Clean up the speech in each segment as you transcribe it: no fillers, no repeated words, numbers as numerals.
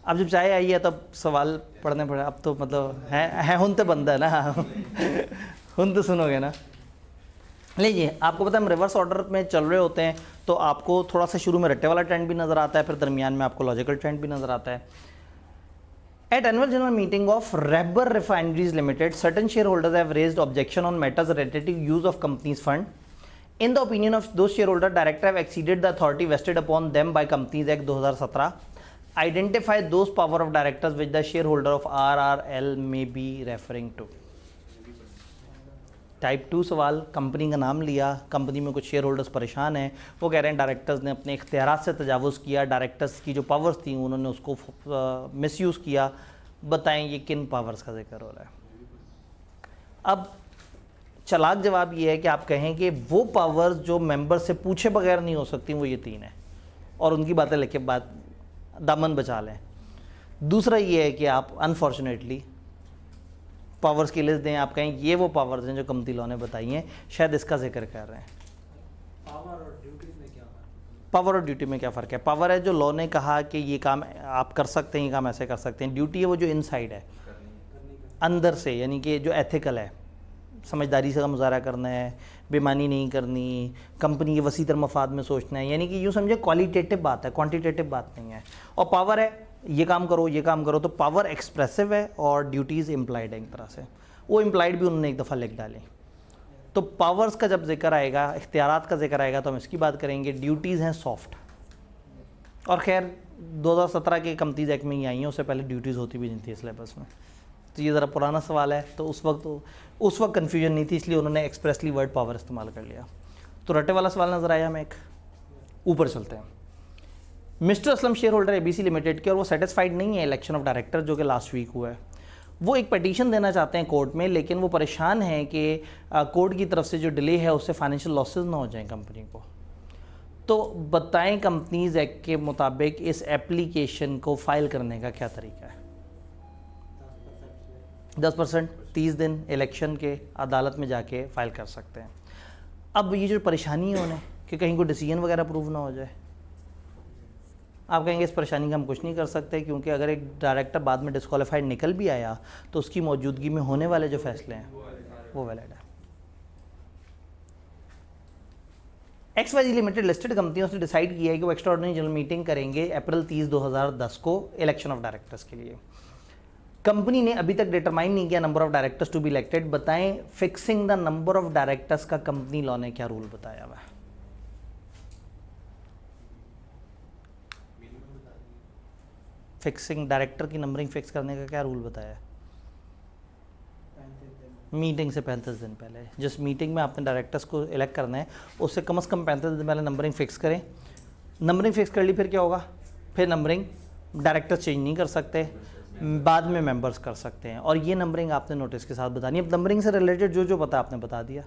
अब जब चाय आई है तब सवाल पढ़ने पड़े, अब तो मतलब है हुन तो बंदा है ना हुन तो सुनोगे ना। लीजिए, आपको पता है हम रिवर्स ऑर्डर में चल रहे होते हैं तो आपको थोड़ा सा शुरू में रट्टे वाला ट्रेंड भी नज़र आता है, फिर दरमियान में आपको लॉजिकल ट्रेंड भी नज़र आता है। At annual general meeting of Rubber Refineries Limited, certain shareholders have raised objection on matters related to use of company's fund. In the opinion of those shareholders, directors have exceeded the authority vested upon them by Companies Act 2017. Identify those power of directors which the shareholder of RRL may be referring to. Type 2 सवाल, company का नाम लिया, company में कुछ share holders परेशान हैं, वो कह रहे हैं डायरेक्टर्स ने अपने इख्तियारात से तजावुज़ किया, डायरेक्टर्स की जो पावर्स थी उन्होंने उसको मिसयूज़ किया, बताएं ये किन पावर्स का जिक्र हो रहा है। अब चालाक जवाब ये है कि आप कहें कि वो पावर्स जो मेंबर से पूछे बगैर नहीं हो सकती वो ये 3 हैं और उनकी बातें लेके बात दामन बचा लें। दूसरा ये है कि आप अनफॉर्चुनेटली पावर्स की लिस्ट दें, आप कहें ये वो पावर्स हैं जो कंपनी लॉ ने बताई हैं, शायद इसका जिक्र कर रहे हैं। पावर और ड्यूटी में क्या फ़र्क है? पावर है जो लॉ ने कहा कि ये काम आप कर सकते हैं, ये काम ऐसे कर सकते हैं। ड्यूटी है वो जो इनसाइड है, अंदर से, यानी कि जो एथिकल है, समझदारी से मुजाहरा करना है, बेईमानी नहीं करनी, कंपनी के वसीतर मफाद में सोचना है, यानी कि यूँ समझे क्वालिटेटिव बात है, क्वांटिटेटिव बात नहीं है। और पावर है ये काम करो ये काम करो, तो पावर एक्सप्रेसिव है और ड्यूटीज़ इम्प्लाइड है एक तरह से, वो इम्प्लाइड भी उन्होंने एक दफ़ा लिख डाली। तो पावर्स का जब जिक्र आएगा, इख्तियारात का जिक्र आएगा तो हम इसकी बात करेंगे। ड्यूटीज़ हैं सॉफ्ट, और खैर 2017 के कंपनीज एक्ट में ही आई हैं, उससे पहले ड्यूटीज़ होती भी नहीं थी सिलेबस में, तो ये ज़रा पुराना सवाल है। तो उस वक्त कन्फ्यूजन नहीं थी, इसलिए उन्होंने एक्सप्रेसली वर्ड पावर इस्तेमाल कर लिया। तो रटे वाला सवाल नज़र आया हमें एक। ऊपर चलते हैं। Mister Aslam share holder ABC limited के, और वो सेटिस्फाइड नहीं है इलेक्शन ऑफ डायरेक्टर जो कि लास्ट वीक हुआ है। वो एक पटिशन देना चाहते हैं कोर्ट में, लेकिन वो परेशान हैं कि कोर्ट की तरफ से जो डिले है उससे फाइनेंशियल लॉसेस ना हो जाएं कंपनी को। तो बताएं कंपनीज एक्ट के मुताबिक इस एप्लीकेशन को फ़ाइल करने का क्या तरीका है? 10%, 30 दिन इलेक्शन के अदालत में जाके फ़ाइल कर सकते हैं। अब ये जो परेशानी है उन्हें कि कहीं को डिसीजन वगैरह प्रूव ना हो जाए, आप कहेंगे इस परेशानी का हम कुछ नहीं कर सकते, क्योंकि अगर एक डायरेक्टर बाद में डिस्क्वालीफाइड निकल भी आया तो उसकी मौजूदगी में होने वाले जो फैसले हैं वो वैलिड है। XYZ लिमिटेड लिस्टेड कंपनियों से डिसाइड किया है कि वो एक्स्ट्राऑर्डिनरी जनरल मीटिंग करेंगे अप्रैल 30, 2010 को इलेक्शन ऑफ डायरेक्टर्स के लिए। कंपनी ने अभी तक डिटरमाइन नहीं किया number of directors to be elected. बताएं fixing the number of directors का कंपनी लॉ ने क्या रूल बताया हुआ है? फिक्सिंग डायरेक्टर की नंबरिंग फिक्स करने का क्या रूल बताया है? मीटिंग से 35 दिन पहले, जिस मीटिंग में आपने डायरेक्टर्स को इलेक्ट करना है उससे कम से कम 35 दिन पहले नंबरिंग फिक्स करें। नंबरिंग फिक्स कर ली, फिर क्या होगा? फिर नंबरिंग डायरेक्टर चेंज नहीं कर सकते, बाद में मेंबर्स कर सकते हैं, और ये नंबरिंग आपने नोटिस के साथ बतानी है। अब नंबरिंग से रिलेटेड जो जो पता आपने बता दिया।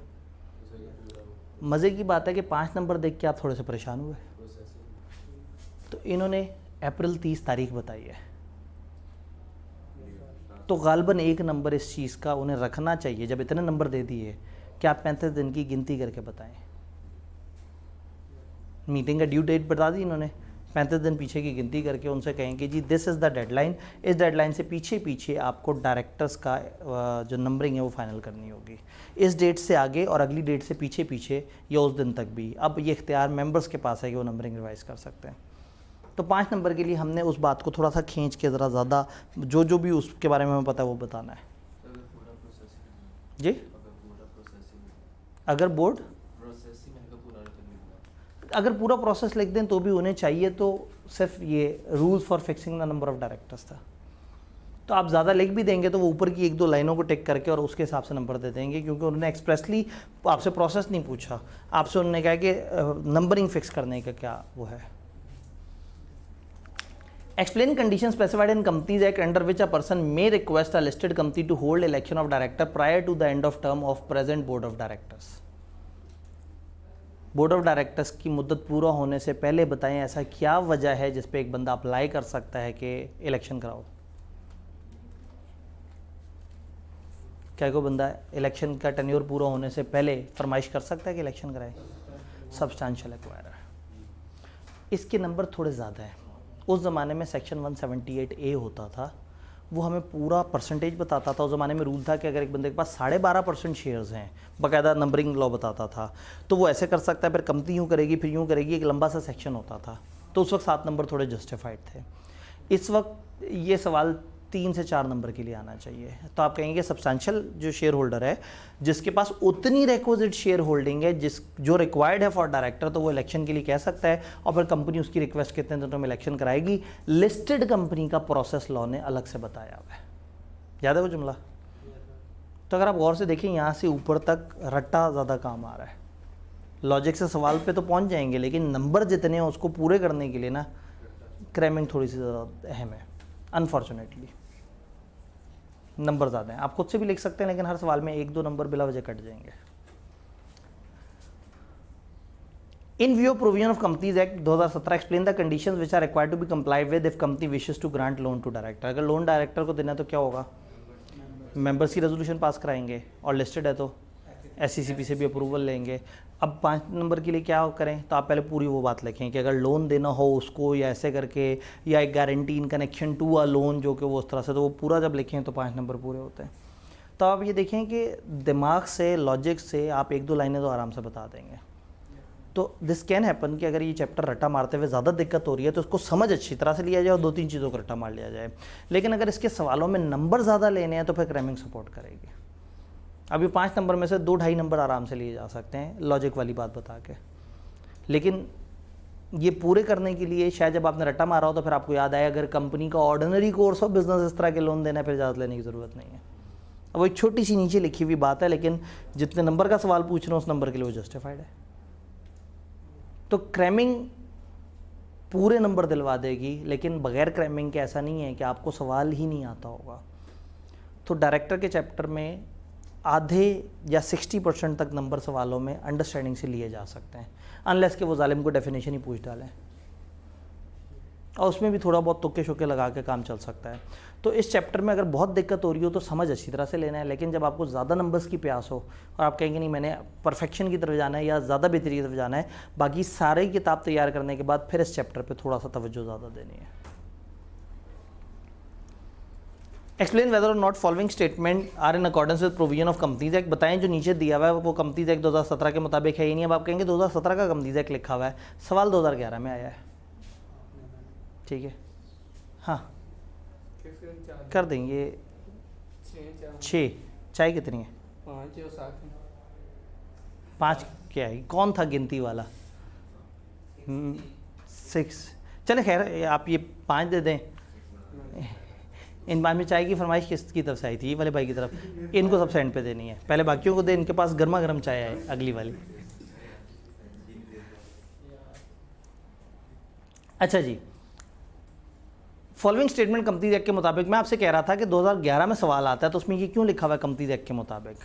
मज़े की बात है कि 5 नंबर देख के आप थोड़े से परेशान हुए, तो इन्होंने अप्रैल 30 तारीख बताई है, तो गालबन एक नंबर इस चीज़ का उन्हें रखना चाहिए। जब इतने नंबर दे दिए कि आप 35 दिन की गिनती करके बताएं। मीटिंग का ड्यू डेट बता दी इन्होंने, 35 दिन पीछे की गिनती करके उनसे कहें कि जी दिस इज़ द डेडलाइन, इस डेडलाइन से पीछे पीछे आपको डायरेक्टर्स का जो नंबरिंग है वो फाइनल करनी होगी, इस डेट से आगे और अगली डेट से पीछे पीछे या उस दिन तक भी। अब ये इख्तियार मेंबर्स के पास है कि वो नंबरिंग रिवाइज कर सकते हैं। तो 5 नंबर के लिए हमने उस बात को थोड़ा सा खींच के ज़रा ज़्यादा जो जो भी उसके बारे में हमें पता है वो बताना है। जी अगर पूरा प्रोसेस लिख दें तो भी उन्हें चाहिए तो सिर्फ ये rules for fixing the number of directors था। तो आप ज़्यादा लिख भी देंगे तो वो ऊपर की 1-2 लाइनों को टिक करके और उसके हिसाब से नंबर दे देंगे, क्योंकि उन्होंने एक्सप्रेसली आपसे प्रोसेस नहीं पूछा, आपसे उन्होंने कहा कि नंबरिंग फिक्स करने का क्या वो है। Explain conditions specified in Companies Act under which a person may request a listed company to hold election of director prior to the end of term of present board of directors. Board of directors की मुद्दत पूरा होने से पहले बताएं ऐसा क्या वजह है जिस पे एक बंदा अप्लाई कर सकता है कि इलेक्शन कराओ। क्या कोई बंदा इलेक्शन का टेन्योर पूरा होने से पहले फरमाइश कर सकता है कि इलेक्शन कराए? Substantial acquirer. इसके नंबर थोड़े ज़्यादा हैं, उस ज़माने में सेक्शन 178A होता था, वो हमें पूरा परसेंटेज बताता था। उस ज़माने में रूल था कि अगर एक बंदे के पास 12.5% शेयर्स हैं, बाकायदा नंबरिंग लॉ बताता था, तो वो ऐसे कर सकता है, फिर कंपनी यूँ करेगी, फिर यूँ करेगी, एक लंबा सा सेक्शन होता था। तो उस वक्त 7 नंबर थोड़े जस्टिफाइड थे। इस वक्त ये सवाल 3 से 4 नंबर के लिए आना चाहिए। तो आप कहेंगे सब्सटेंशियल जो शेयर होल्डर है, जिसके पास उतनी रिक्विजिट शेयर होल्डिंग है जो रिक्वायर्ड है फॉर डायरेक्टर, तो वो इलेक्शन के लिए कह सकता है, और फिर कंपनी उसकी रिक्वेस्ट कितने दिनों में इलेक्शन कराएगी। लिस्टेड कंपनी का प्रोसेस लॉ ने अलग से बताया हुआ है। याद है वो जुमला? तो अगर आप गौर से देखें, यहाँ से ऊपर तक रट्टा ज़्यादा काम आ रहा है। लॉजिक से सवाल पे तो पहुँच जाएंगे, लेकिन नंबर जितने हैं उसको पूरे करने के लिए ना क्रैमिंग थोड़ी सी ज़्यादा अहम है। अनफॉर्चुनेटली नंबर ज़्यादा हैं। आप खुद से भी लिख सकते हैं, लेकिन हर सवाल में 1-2 नंबर बिला वजह कट जाएंगे। In view of provision of companies act 2017 explain the conditions which are required to be complied with if company wishes to grant loan to director. अगर लोन डायरेक्टर को देना है तो क्या होगा? मेंबर्स की रेजोल्यूशन पास कराएंगे, और लिस्टेड है तो SCCP से भी अप्रूवल लेंगे। अब 5 नंबर के लिए क्या करें? तो आप पहले पूरी वो बात लिखें कि अगर लोन देना हो उसको, या ऐसे करके, या एक guarantee in connection to a loan, जो कि वो उस तरह से, तो वो पूरा जब लिखें तो 5 नंबर पूरे होते हैं। तो आप ये देखें कि दिमाग से, लॉजिक से आप 1-2 लाइनें तो आराम से बता देंगे। तो दिस कैन हैपन कि अगर ये चैप्टर रट्टा मारते हुए ज़्यादा दिक्कत हो रही है तो उसको समझ अच्छी तरह से लिया जाए और 2-3 चीज़ों को रट्टा मार लिया जाए। लेकिन अगर इसके सवालों में नंबर ज़्यादा लेने हैं तो फिर क्रैमिंग सपोर्ट करेगी। अभी 5 नंबर में से 2-2.5 नंबर आराम से लिए जा सकते हैं लॉजिक वाली बात बता के। लेकिन ये पूरे करने के लिए शायद जब आपने रट्टा मारा हो तो फिर आपको याद आया, अगर कंपनी का ऑर्डिनरी कोर्स ऑफ बिजनेस इस तरह के लोन देना है, फिर इजाज़त लेने की ज़रूरत नहीं है। अब वो एक छोटी सी नीचे लिखी हुई बात है, लेकिन जितने नंबर का सवाल पूछ रहे हैं उस नंबर के लिए वो जस्टिफाइड है। तो क्रैमिंग पूरे नंबर दिलवा देगी, लेकिन बगैर क्रैमिंग के ऐसा नहीं है कि आपको सवाल ही नहीं आता होगा। तो डायरेक्टर के चैप्टर में आधे या 60% तक नंबर सवालों में अंडरस्टैंडिंग से लिए जा सकते हैं, अनलेस कि वो जालिम को डेफिनेशन ही पूछ डालें, और उसमें भी थोड़ा बहुत तुक्के शुक्के लगा के काम चल सकता है। तो इस चैप्टर में अगर बहुत दिक्कत हो रही हो तो समझ अच्छी तरह से लेना है। लेकिन जब आपको ज़्यादा नंबर्स की प्यास हो और आप कहेंगे नहीं मैंने परफेक्शन की तरफ जाना है या ज़्यादा बेहतरी की तरफ जाना है, बाकी सारी किताब तैयार करने के बाद फिर इस चैप्टर पर थोड़ा सा तवज्जो ज़्यादा देनी है। Explain whether or not following statement are in accordance with provision of companies act. बताएं जो नीचे दिया हुआ है वो कंपनीज एक्ट 2017 के मुताबिक है ही नहीं। अब आप कहेंगे 2017 का कंपनीज एक्ट लिखा हुआ है, सवाल 2011 में आया है। ठीक है, हाँ कर देंगे। 6 चाय कितनी है? 5 क्या है? कौन था गिनती वाला? 6। चले खैर आप ये 5 दे दें। इन बाद में चाय की फरमाइश किसकी तरफ से आई थी? ये वाले भाई की तरफ। इनको सब सेंड पे देनी है, पहले बाकियों को दे, इनके पास गर्मा गर्म चाय है अगली वाली। अच्छा जी, फॉलोइंग स्टेटमेंट कंपनीज एक्ट के मुताबिक। मैं आपसे कह रहा था कि 2011 में सवाल आता है तो उसमें ये क्यों लिखा हुआ है कंपनीज एक्ट के मुताबिक?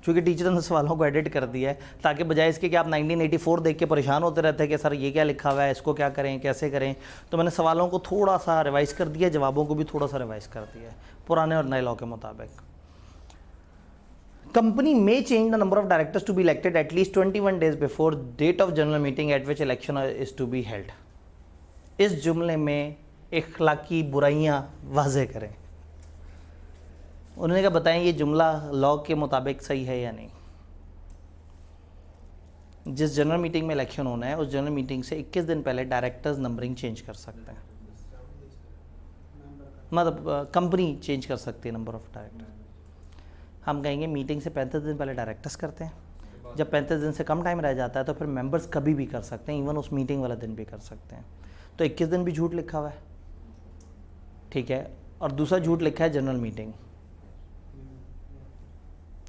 क्योंकि टीचर ने सवालों को एडिट कर दिया है, ताकि बजाय इसके कि आप 1984 देख के परेशान होते रहते हैं कि सर ये क्या लिखा हुआ है, इसको क्या करें, कैसे करें, तो मैंने सवालों को थोड़ा सा रिवाइज़ कर दिया, जवाबों को भी थोड़ा सा रिवाइज़ कर दिया है पुराने और नए लॉ के मुताबिक। कंपनी में change the number of directors to be elected at least 21 days before date of general meeting at which election is to be held. इस जुमले में इखलाकी बुराइयां वाज़े करें। उन्होंने कहा बताएं ये जुमला लॉ के मुताबिक सही है या नहीं। जिस जनरल मीटिंग में इलेक्शन होना है उस जनरल मीटिंग से 21 दिन पहले डायरेक्टर्स नंबरिंग चेंज कर सकते हैं, मतलब कंपनी चेंज कर सकती है नंबर ऑफ डायरेक्टर। हम कहेंगे मीटिंग से 35 दिन पहले डायरेक्टर्स करते हैं, जब 35 दिन से कम टाइम रह जाता है तो फिर मेंबर्स कभी भी कर सकते हैं, इवन उस मीटिंग वाला दिन भी कर सकते हैं। तो 21 दिन भी झूठ लिखा हुआ है, ठीक है। और दूसरा झूठ लिखा है जनरल मीटिंग।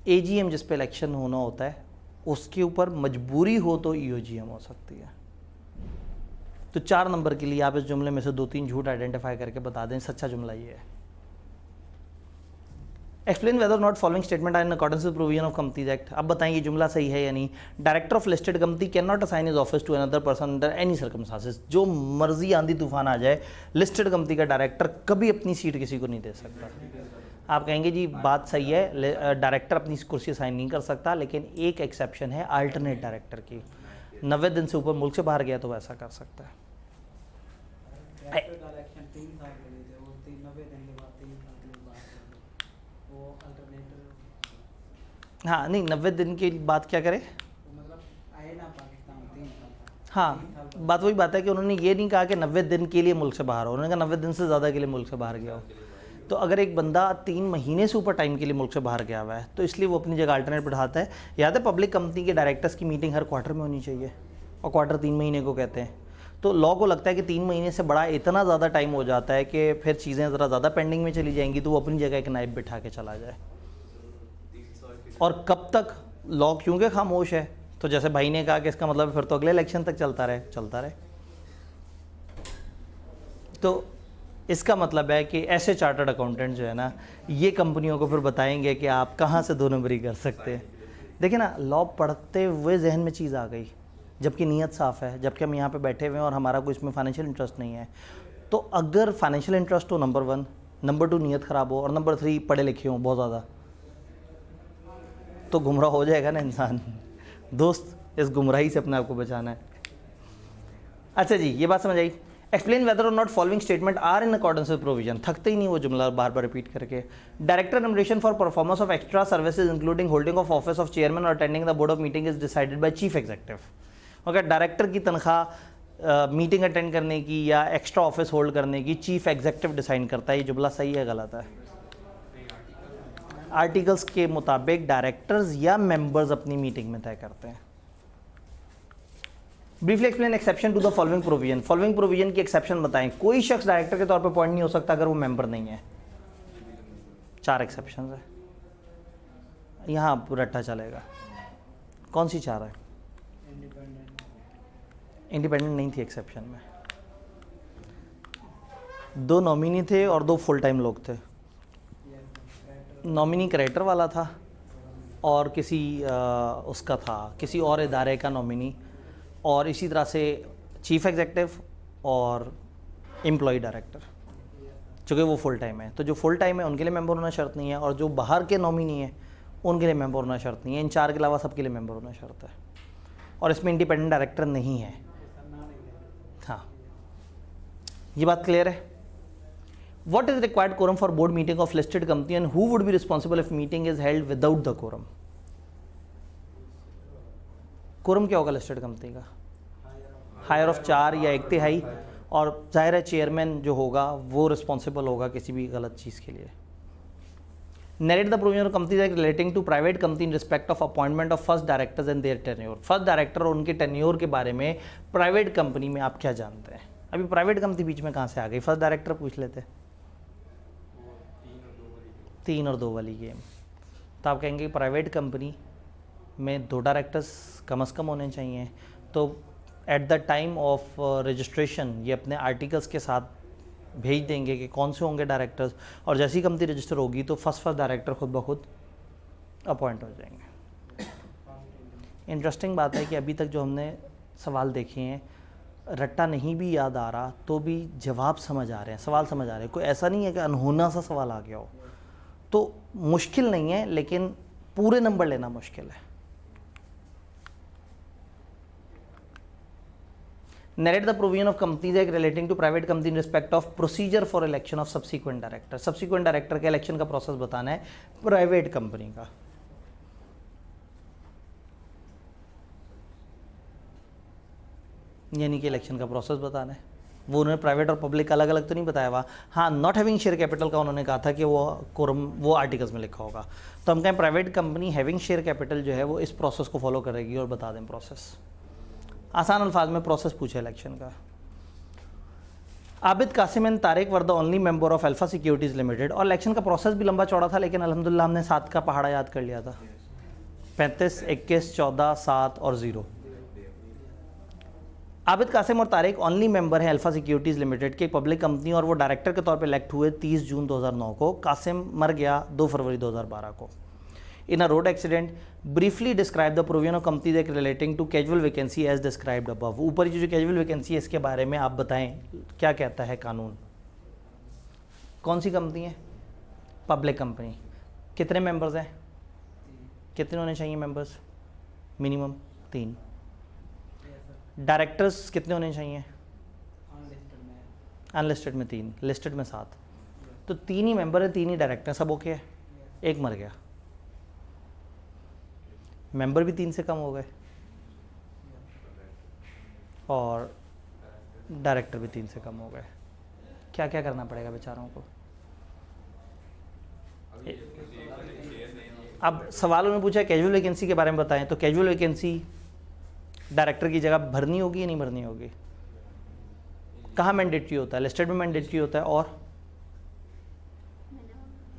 AGM जिस पे इलेक्शन होना होता है उसके ऊपर मजबूरी हो तो EOGM हो सकती है। तो 4 नंबर के लिए आप इस जुमले में से 2-3 झूठ आइडेंटिफाई करके बता दें, सच्चा जुमला ये है। Explain whether not following statement are in accordance with provision of companies act. अब बताएं ये जुमला सही है या नहीं। Director of listed company can not assign his office to another person under any circumstances. जो मर्जी आंधी तूफान आ जाए, लिस्टेड कंपनी का डायरेक्टर कभी अपनी सीट किसी को नहीं दे सकता। आप कहेंगे जी बात सही है, डायरेक्टर अपनी कुर्सी साइन नहीं कर सकता, लेकिन एक एक्सेप्शन है अल्टरनेट डायरेक्टर की। 90 दिन से ऊपर मुल्क से बाहर गया तो वैसा कर सकता है। डायरेक्टर का इलेक्शन 3 साल के लिए थे, वो 90 दिन के बाद 3 साल के लिए बात कर लो, वो अल्टरनेटिव। हाँ नहीं, 90 दिन की बात क्या करे, तो मतलब आए ना पाकिस्तान 3 साल तक, 3 हाँ साल बाद। बात वही बात है कि उन्होंने ये नहीं कहा कि 90 दिन के लिए मुल्क से बाहर हो, उन्होंने कहा 90 दिन से ज़्यादा के लिए मुल्क से बाहर गया हो। तो अगर एक बंदा 3 महीने से ऊपर टाइम के लिए मुल्क से बाहर गया हुआ है तो इसलिए वो अपनी जगह अल्टरनेट बिठाता है। याद है पब्लिक कंपनी के डायरेक्टर्स की मीटिंग हर क्वार्टर में होनी चाहिए, और क्वार्टर 3 महीने को कहते हैं। तो लॉ को लगता है कि 3 महीने से बड़ा इतना ज़्यादा टाइम हो जाता है कि फिर चीज़ें ज़रा ज़्यादा पेंडिंग में चली जाएंगी, तो वो अपनी जगह एक नाइब बिठा के चला जाए। और कब तक लॉ क्योंकि खामोश है, तो जैसे भाई ने कहा कि इसका मतलब फिर तो अगले इलेक्शन तक चलता रहे। तो इसका मतलब है कि ऐसे चार्टर्ड अकाउंटेंट जो है ना, ये कंपनियों को फिर बताएंगे कि आप कहाँ से 2 नंबरी कर सकते हैं। देखिए ना, लॉ पढ़ते हुए जहन में चीज़ आ गई, जबकि नीयत साफ़ है, जबकि हम यहाँ पे बैठे हुए हैं और हमारा कोई इसमें फाइनेंशियल इंटरेस्ट नहीं है। तो अगर फाइनेंशियल इंटरेस्ट हो नंबर 1, नंबर 2 नीयत ख़राब हो, और नंबर 3 पढ़े लिखे हों बहुत ज़्यादा, तो गुमराह हो जाएगा ना इंसान। दोस्त, इस गुमराही से अपने आप को बचाना है। अच्छा जी, ये बात समझ आई। Explain whether or not following statement are in accordance with provision. थकते ही नहीं वो जुमला बार बार रिपीट करके। Director nomination for performance of extra services including holding of office of chairman or attending the board of meeting is decided by chief executive. Okay, director की तनख्वाह मीटिंग अटेंड करने की या एक्स्ट्रा ऑफिस होल्ड करने की chief executive decide करता है। ये जुमला सही है गलत है? आर्टिकल्स के मुताबिक डायरेक्टर्स या मेंबर्स अपनी मीटिंग में तय करते हैं। Briefly explain exception to the following provision. Following provision की एक्सेप्शन बताएं। कोई शख्स डायरेक्टर के तौर पे अपॉइंट नहीं हो सकता अगर वो मेंबर नहीं है। 4 एक्सेप्शन है, यहाँ रट्टा चलेगा। कौन सी 4 है? इंडिपेंडेंट नहीं थी एक्सेप्शन में। 2 नॉमिनी थे और 2 फुल टाइम लोग थे। नॉमिनी करेक्टर वाला था और किसी उसका था, किसी और इदारे का नॉमिनी, और इसी तरह से चीफ एग्जीक्यूटिव और एम्प्लॉय डायरेक्टर, चूँकि वो फुल टाइम है। तो जो फुल टाइम है उनके लिए मेंबर होना शर्त नहीं है, और जो बाहर के नॉमिनी है उनके लिए मेंबर होना शर्त नहीं है। इन 4 के अलावा सबके लिए मेंबर होना शर्त है, और इसमें इंडिपेंडेंट डायरेक्टर नहीं है। हाँ, ये बात क्लियर है? What is required quorum for board meeting of listed company and who would be responsible if meeting is held without the quorum? quorum क्या होगा लिस्टेड कंपनी का? हायर ऑफ 4 या 1/3, और जाहिर है चेयरमैन जो होगा वो रिस्पॉन्सिबल होगा किसी भी गलत चीज़ के लिए। Narrate the provision of company relating to private company in respect of appointment of first directors and their tenure. First director और उनके टेन्योर के बारे में प्राइवेट कंपनी में आप क्या जानते हैं? अभी प्राइवेट कंपनी बीच में कहाँ से आ गई? फर्स्ट डायरेक्टर पूछ लेते। 3 और 2 वाली गेम। तो आप कहेंगे प्राइवेट कंपनी में 2 डायरेक्टर्स कम से कम होने चाहिए। तो at the time of registration ये अपने आर्टिकल्स के साथ भेज देंगे कि कौन से होंगे डायरेक्टर्स, और जैसी कंपनी रजिस्टर होगी तो फर्स्ट डायरेक्टर खुद ब खुद अपॉइंट हो जाएंगे। इंटरेस्टिंग बात है कि अभी तक जो हमने सवाल देखे हैं, रट्टा नहीं भी याद आ रहा तो भी जवाब समझ आ रहे हैं, सवाल समझ आ रहे हैं। कोई ऐसा नहीं है कि अनहोना सा सवाल आ गया हो। तो मुश्किल नहीं है, लेकिन पूरे नंबर लेना मुश्किल है। Narrate the provision of companies act relating to private company in respect of procedure for election of subsequent director. Subsequent director के इलेक्शन का प्रोसेस बताना है प्राइवेट कंपनी का। यानी कि इलेक्शन का प्रोसेस बताना है। वो उन्होंने प्राइवेट और पब्लिक अलग अलग तो नहीं बताया हुआ। हाँ, नॉट हैविंग शेयर कैपिटल का उन्होंने कहा था कि वो कोरम वो आर्टिकल्स में लिखा होगा। तो हम कहें private company having share capital जो है वो इस प्रोसेस को फॉलो करेगी, और बता दें प्रोसेस। आसान अल्फाज में प्रोसेस पूछे इलेक्शन का। Abid Qasim and Tariq were the only member of Alpha Securities Limited. और इलेक्शन का प्रोसेस भी लंबा चौड़ा था, लेकिन अल्हम्दुलिल्लाह हमने 7 का पहाड़ा याद कर लिया था। 35, 21, 14, 7 और 0। आबिद कासिम और तारिक ओनली मेंबर हैं अल्फा सिक्योरिटीज़ लिमिटेड की, पब्लिक कंपनी, और वो डायरेक्टर के तौर पे इलेक्ट हुए 30 जून 2009 को। कासिम मर गया 2 फरवरी 2012 को in a road accident. Briefly describe the provision of companies act relating to casual vacancy as described above. ऊपर जो कैजुअल वैकेंसी है इसके बारे में आप बताएं क्या कहता है कानून। कौन सी कंपनी है? Public company. कितने मेंबर्स हैं? कितने होने चाहिए मेंबर्स? मिनिमम 3। डायरेक्टर्स कितने होने चाहिए? अनलिस्टेड में 3, लिस्टेड में 7, तो 3 ही मेंबर है, 3 ही डायरेक्टर, सब ओके है। एक मर गया, मेंबर भी 3 से कम हो गए और डायरेक्टर भी 3 से कम हो गए। क्या क्या करना पड़ेगा बेचारों को? अब सवाल उन्होंने पूछा कैजुअल वैकेंसी के बारे में बताएं, तो कैजुअल वैकेंसी डायरेक्टर की जगह भरनी होगी या नहीं भरनी होगी? कहाँ मैंडेटरी होता है? लिस्टेड में मैंडेटरी होता है, और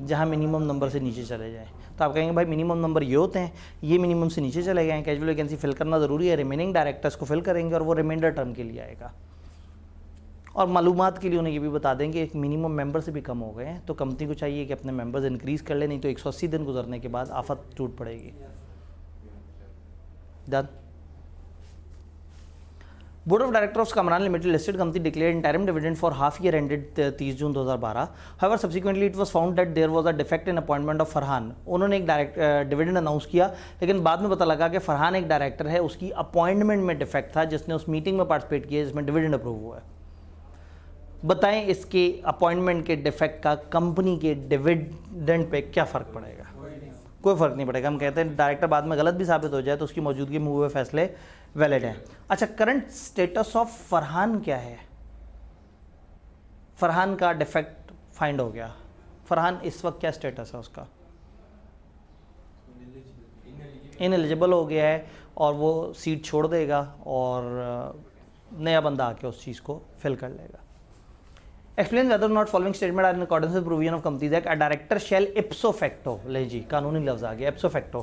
जहाँ मिनिमम नंबर से नीचे चले जाएं। तो आप कहेंगे भाई मिनिमम नंबर ये होते हैं, ये मिनिमम से नीचे चले गए हैं, कैजुअल वैकेंसी फिल करना ज़रूरी है, रिमेनिंग डायरेक्टर्स को फिल करेंगे और वो रिमाइंडर टर्म के लिए आएगा। और मालूमात के लिए उन्हें ये भी बता दें कि एक मिनिमम मेंबर से भी कम हो गए हैं, तो कंपनी को चाहिए कि अपने मेंबर्स इंक्रीज़ कर ले, नहीं तो 180 दिन गुजरने के बाद आफत टूट पड़ेगी। Done. Board of director of Kamran limited listed company declared interim dividend for half year ended 30 June 2012। However subsequently it was found that there was a defect in appointment of Farhan. उन्होंने एक डायरेक्ट डिविडेंड अनाउंस किया, लेकिन बाद में पता लगा कि फरहान एक डायरेक्टर है, उसकी अपॉइंटमेंट में डिफेक्ट था, जिसने उस मीटिंग में पार्टिसिपेट किया जिसमें डिविडेंड अप्रूव हुआ है। बताएं इसके अपॉइंटमेंट के डिफेक्ट का कंपनी के डिविडेंड पे क्या फ़र्क पड़ेगा? कोई फ़र्क नहीं पड़ेगा। हम कहते हैं डायरेक्टर बाद में गलत भी साबित हो जाए तो उसकी मौजूदगी में हुए फैसले वैलिड हैं। अच्छा, करंट स्टेटस ऑफ फरहान क्या है? फरहान का डिफेक्ट फाइंड हो गया, फरहान इस वक्त क्या स्टेटस है उसका? इनएलिजिबल हो गया है और वो सीट छोड़ देगा और नया बंदा आके उस चीज़ को फिल कर लेगा। Explain whether or not following statement are in accordance with provision of Companies Act. A director shall ipso facto, ले जी कानूनी लफ्ज़ आ गया, ipso facto,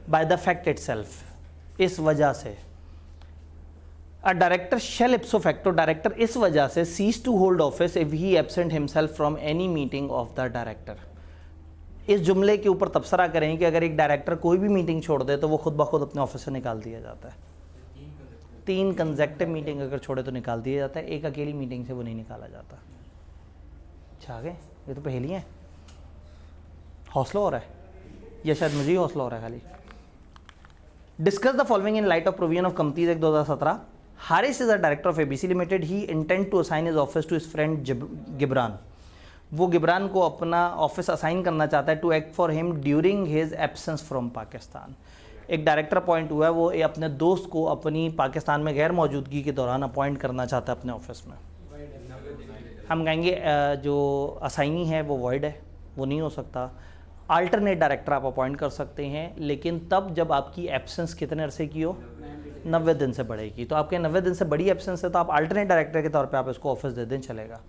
by the fact itself, इस वजह से। A director shall ipso facto, director इस वजह से cease to hold office if he absent himself from any meeting of the director। इस जुमले के ऊपर तबसरा करें कि अगर एक डायरेक्टर कोई भी मीटिंग छोड़ दे तो वो खुद ब खुद अपने ऑफिस से निकाल दिया जाता है। 3 कंसेक्टिव मीटिंग अगर छोड़े तो निकाल दिया जाता है, एक अकेली मीटिंग से वो नहीं निकाला जाता। अच्छा आगे, ये तो पहेली है। हौसला हो रहा है या शायद मुझे ही हौसला हो रहा है खाली। Discuss the following in light of provision of companies act 2017। Haris is a director of ABC limited. He intend to assign his office to his friend Gibran. वो गिब्रान को अपना ऑफिस असाइन करना चाहता है to act for him during his absence from Pakistan. एक director appoint हुआ है, वो अपने दोस्त को अपनी पाकिस्तान में गैर मौजूदगी के दौरान अपॉइंट करना चाहता है अपने ऑफिस में। हम कहेंगे जो असाइनी है वो वॉइड है, वो नहीं हो सकता। अल्टरनेट डायरेक्टर आप अपॉइंट कर सकते हैं, लेकिन तब जब आपकी एब्सेंस कितने अरसे की हो? 90 दिन से बढ़ेगी। तो आपके 90 दिन से बड़ी एब्सेंस है तो आप अल्टरनेट डायरेक्टर के तौर पे आप इसको ऑफिस दे दें, चलेगा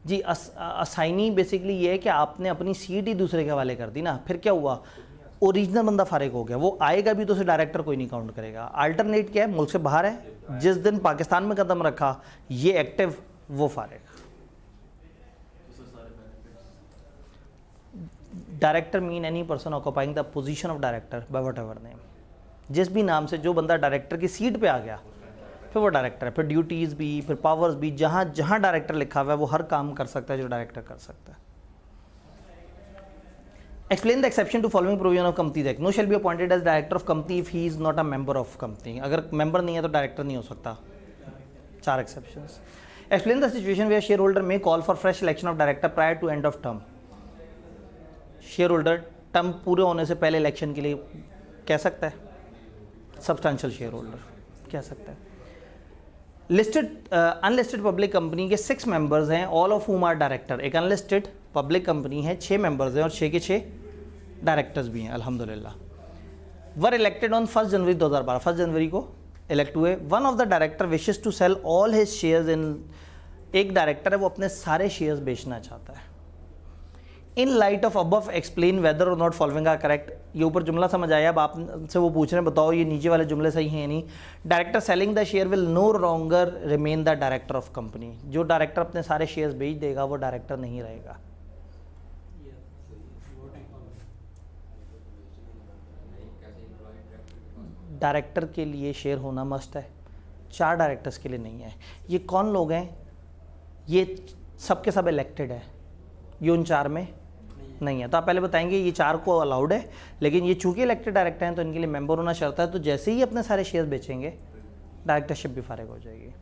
जी। असाइनी बेसिकली ये है कि आपने अपनी सीट ही दूसरे के हवाले कर दी ना, फिर क्या हुआ? ओरिजिनल बंदा फारिग हो गया, वो आएगा भी तो उसे डायरेक्टर कोई नहीं काउंट करेगा। अल्टरनेट क्या है? मुल्क से बाहर है, जिस दिन पाकिस्तान में कदम रखा ये एक्टिव, वो फारिग। Director mean any person occupying the position of director by whatever name. जिस भी नाम से जो बंदा डायरेक्टर की सीट पे आ गया फिर वो डायरेक्टर है। फिर ड्यूटीज़ भी, फिर पावर्स भी, जहाँ जहाँ डायरेक्टर लिखा हुआ है वो हर काम कर सकता है जो डायरेक्टर कर सकता है। Explain the exception to following provision of companies act. No shall be appointed as director of company if he is not a member of company. अगर मेंबर नहीं है तो डायरेक्टर नहीं हो सकता। 4 exceptions. Explain the situation where share holder may call for fresh election of director prior to end of term. Share holder term पूरे होने से पहले इलेक्शन के लिए कह सकता है, सब्सटेंशियल शेयर होल्डर कह सकता है। लिस्टेड अनलिस्टेड पब्लिक कंपनी के 6 मेंबर्स हैं, all of whom are director. एक अनलिस्टेड पब्लिक कंपनी है, 6 मेंबर्स हैं और 6 के 6 डायरेक्टर्स भी हैं अल्हम्दुलिल्लाह। वर इलेक्टेड ऑन 1 जनवरी 2012। 1 जनवरी को इलेक्ट हुए। One of the director wishes to sell all his shares in. एक डायरेक्टर है वो अपने सारे शेयर्स बेचना चाहता है। In light of above explain whether or not following are correct. ये ऊपर जुमला समझ आया, अब आपसे वो पूछ रहे हैं बताओ ये नीचे वाले जुमले सही हैं या नहीं। Director selling the share will no longer remain the director of company. जो डायरेक्टर अपने सारे शेयर्स बेच देगा वो डायरेक्टर नहीं रहेगा। डायरेक्टर के लिए शेयर होना मस्ट है, 4 डायरेक्टर्स के लिए नहीं है। ये कौन लोग हैं? ये सब के सब इलेक्टेड है, ये उन 4 में नहीं है। तो आप पहले बताएंगे ये 4 को अलाउड है, लेकिन ये चूंकि इलेक्टेड डायरेक्टर हैं तो इनके लिए मेंबर होना शर्त है। तो जैसे ही अपने सारे शेयर बेचेंगे डायरेक्टरशिप भी फारिग हो जाएगी।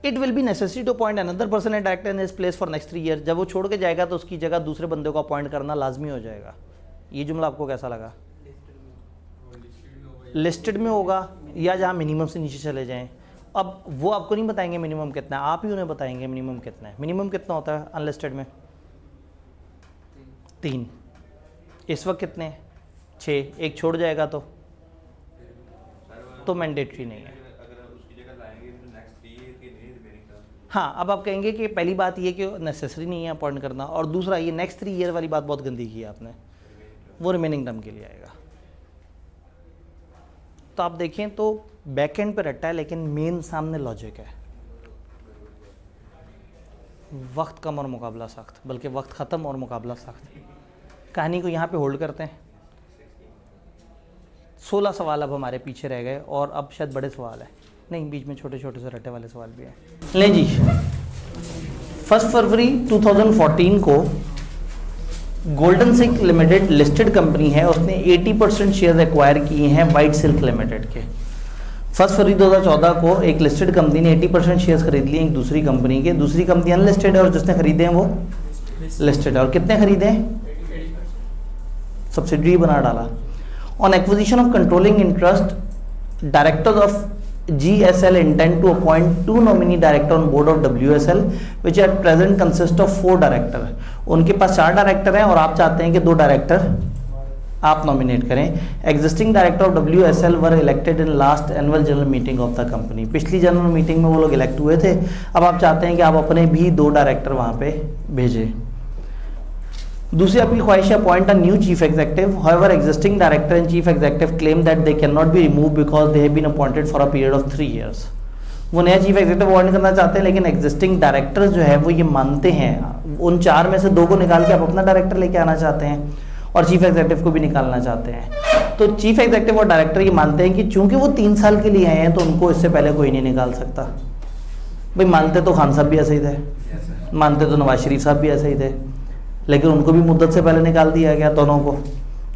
It will be necessary to appoint another person and director in his place for next 3 year. जब वो छोड़ के जाएगा तो उसकी जगह दूसरे बंदे को अपॉइंट करना लाजमी हो जाएगा। ये जुमला आपको कैसा लगा? लिस्टेड में होगा या जहाँ मिनिमम से नीचे चले जाएं। अब वो आपको नहीं बताएंगे मिनिमम कितना है, आप ही उन्हें बताएंगे मिनिमम कितना है। मिनिमम कितना होता है अनलिस्टेड में? 3। इस वक्त कितने? 6। एक छोड़ जाएगा तो मैंडेटरी नहीं है। हाँ, अब आप कहेंगे कि पहली बात ये कि नेसेसरी नहीं है अपॉइंट करना, और दूसरा ये नेक्स्ट 3 ईयर वाली बात बहुत गंदी की है आपने, वो रिमेनिंग टर्म के लिए आएगा। तो आप देखें तो बैक एंड पे रट्टा है लेकिन मेन सामने लॉजिक है। वक्त कम और मुकाबला सख्त, बल्कि वक्त ख़त्म और मुकाबला सख्त। कहानी को यहाँ पे होल्ड करते हैं। 16 सवाल अब हमारे पीछे रह गए और अब शायद बड़े सवाल है, नहीं बीच में छोटे छोटे से रट्टे वाले सवाल भी हैं। लें जी, 1 फरवरी 2014 को golden silk limited listed company है, उसने 80% शेयर्स एक्वायर किए हैं वाइट सिल्क लिमिटेड के। 1 फरवरी 2014 को एक लिस्टेड कंपनी ने 80% शेयर्स खरीद लिए एक दूसरी कंपनी के। दूसरी कंपनी अनलिस्टेड है और जिसने खरीदे हैं वो लिस्टेड है। और कितने खरीदे हैं? सब्सिडरी बना डाला। On acquisition of controlling interest, directors of GSL intend to appoint 2 nominee director on board of WSL which at present consist of 4 director। उनके पास 4 डायरेक्टर हैं और आप चाहते हैं कि 2 डायरेक्टर आप नॉमिनेट करें। Existing director of WSL were elected in last annual general meeting of the company. पिछली जनरल मीटिंग में वो लोग इलेक्ट हुए थे, अब आप चाहते हैं कि आप अपने भी 2 डायरेक्टर वहाँ पे भेजें। दूसरी आपकी ख्वाहिश है appoint a new chief executive. However existing director and chief executive claim that they can not be remove because they have been appointed for a period of 3 years. वो नया चीफ एग्जीक्यूटिव अपॉइंट करना चाहते हैं लेकिन existing directors जो है वो ये मानते हैं, उन 4 में से 2 को निकाल के आप अपना डायरेक्टर लेके आना चाहते हैं और चीफ एग्जीक्यूटिव को भी निकालना चाहते हैं। तो चीफ एग्जीक्यूटिव और डायरेक्टर ये मानते हैं कि चूंकि वो 3 साल के लिए आए हैं तो उनको इससे पहले कोई नहीं निकाल सकता। भाई मानते तो खान साहब भी ऐसे ही थे, मानते तो नवाज शरीफ साहब भी ऐसे ही थे, लेकिन उनको भी मुद्दत से पहले निकाल दिया गया दोनों को।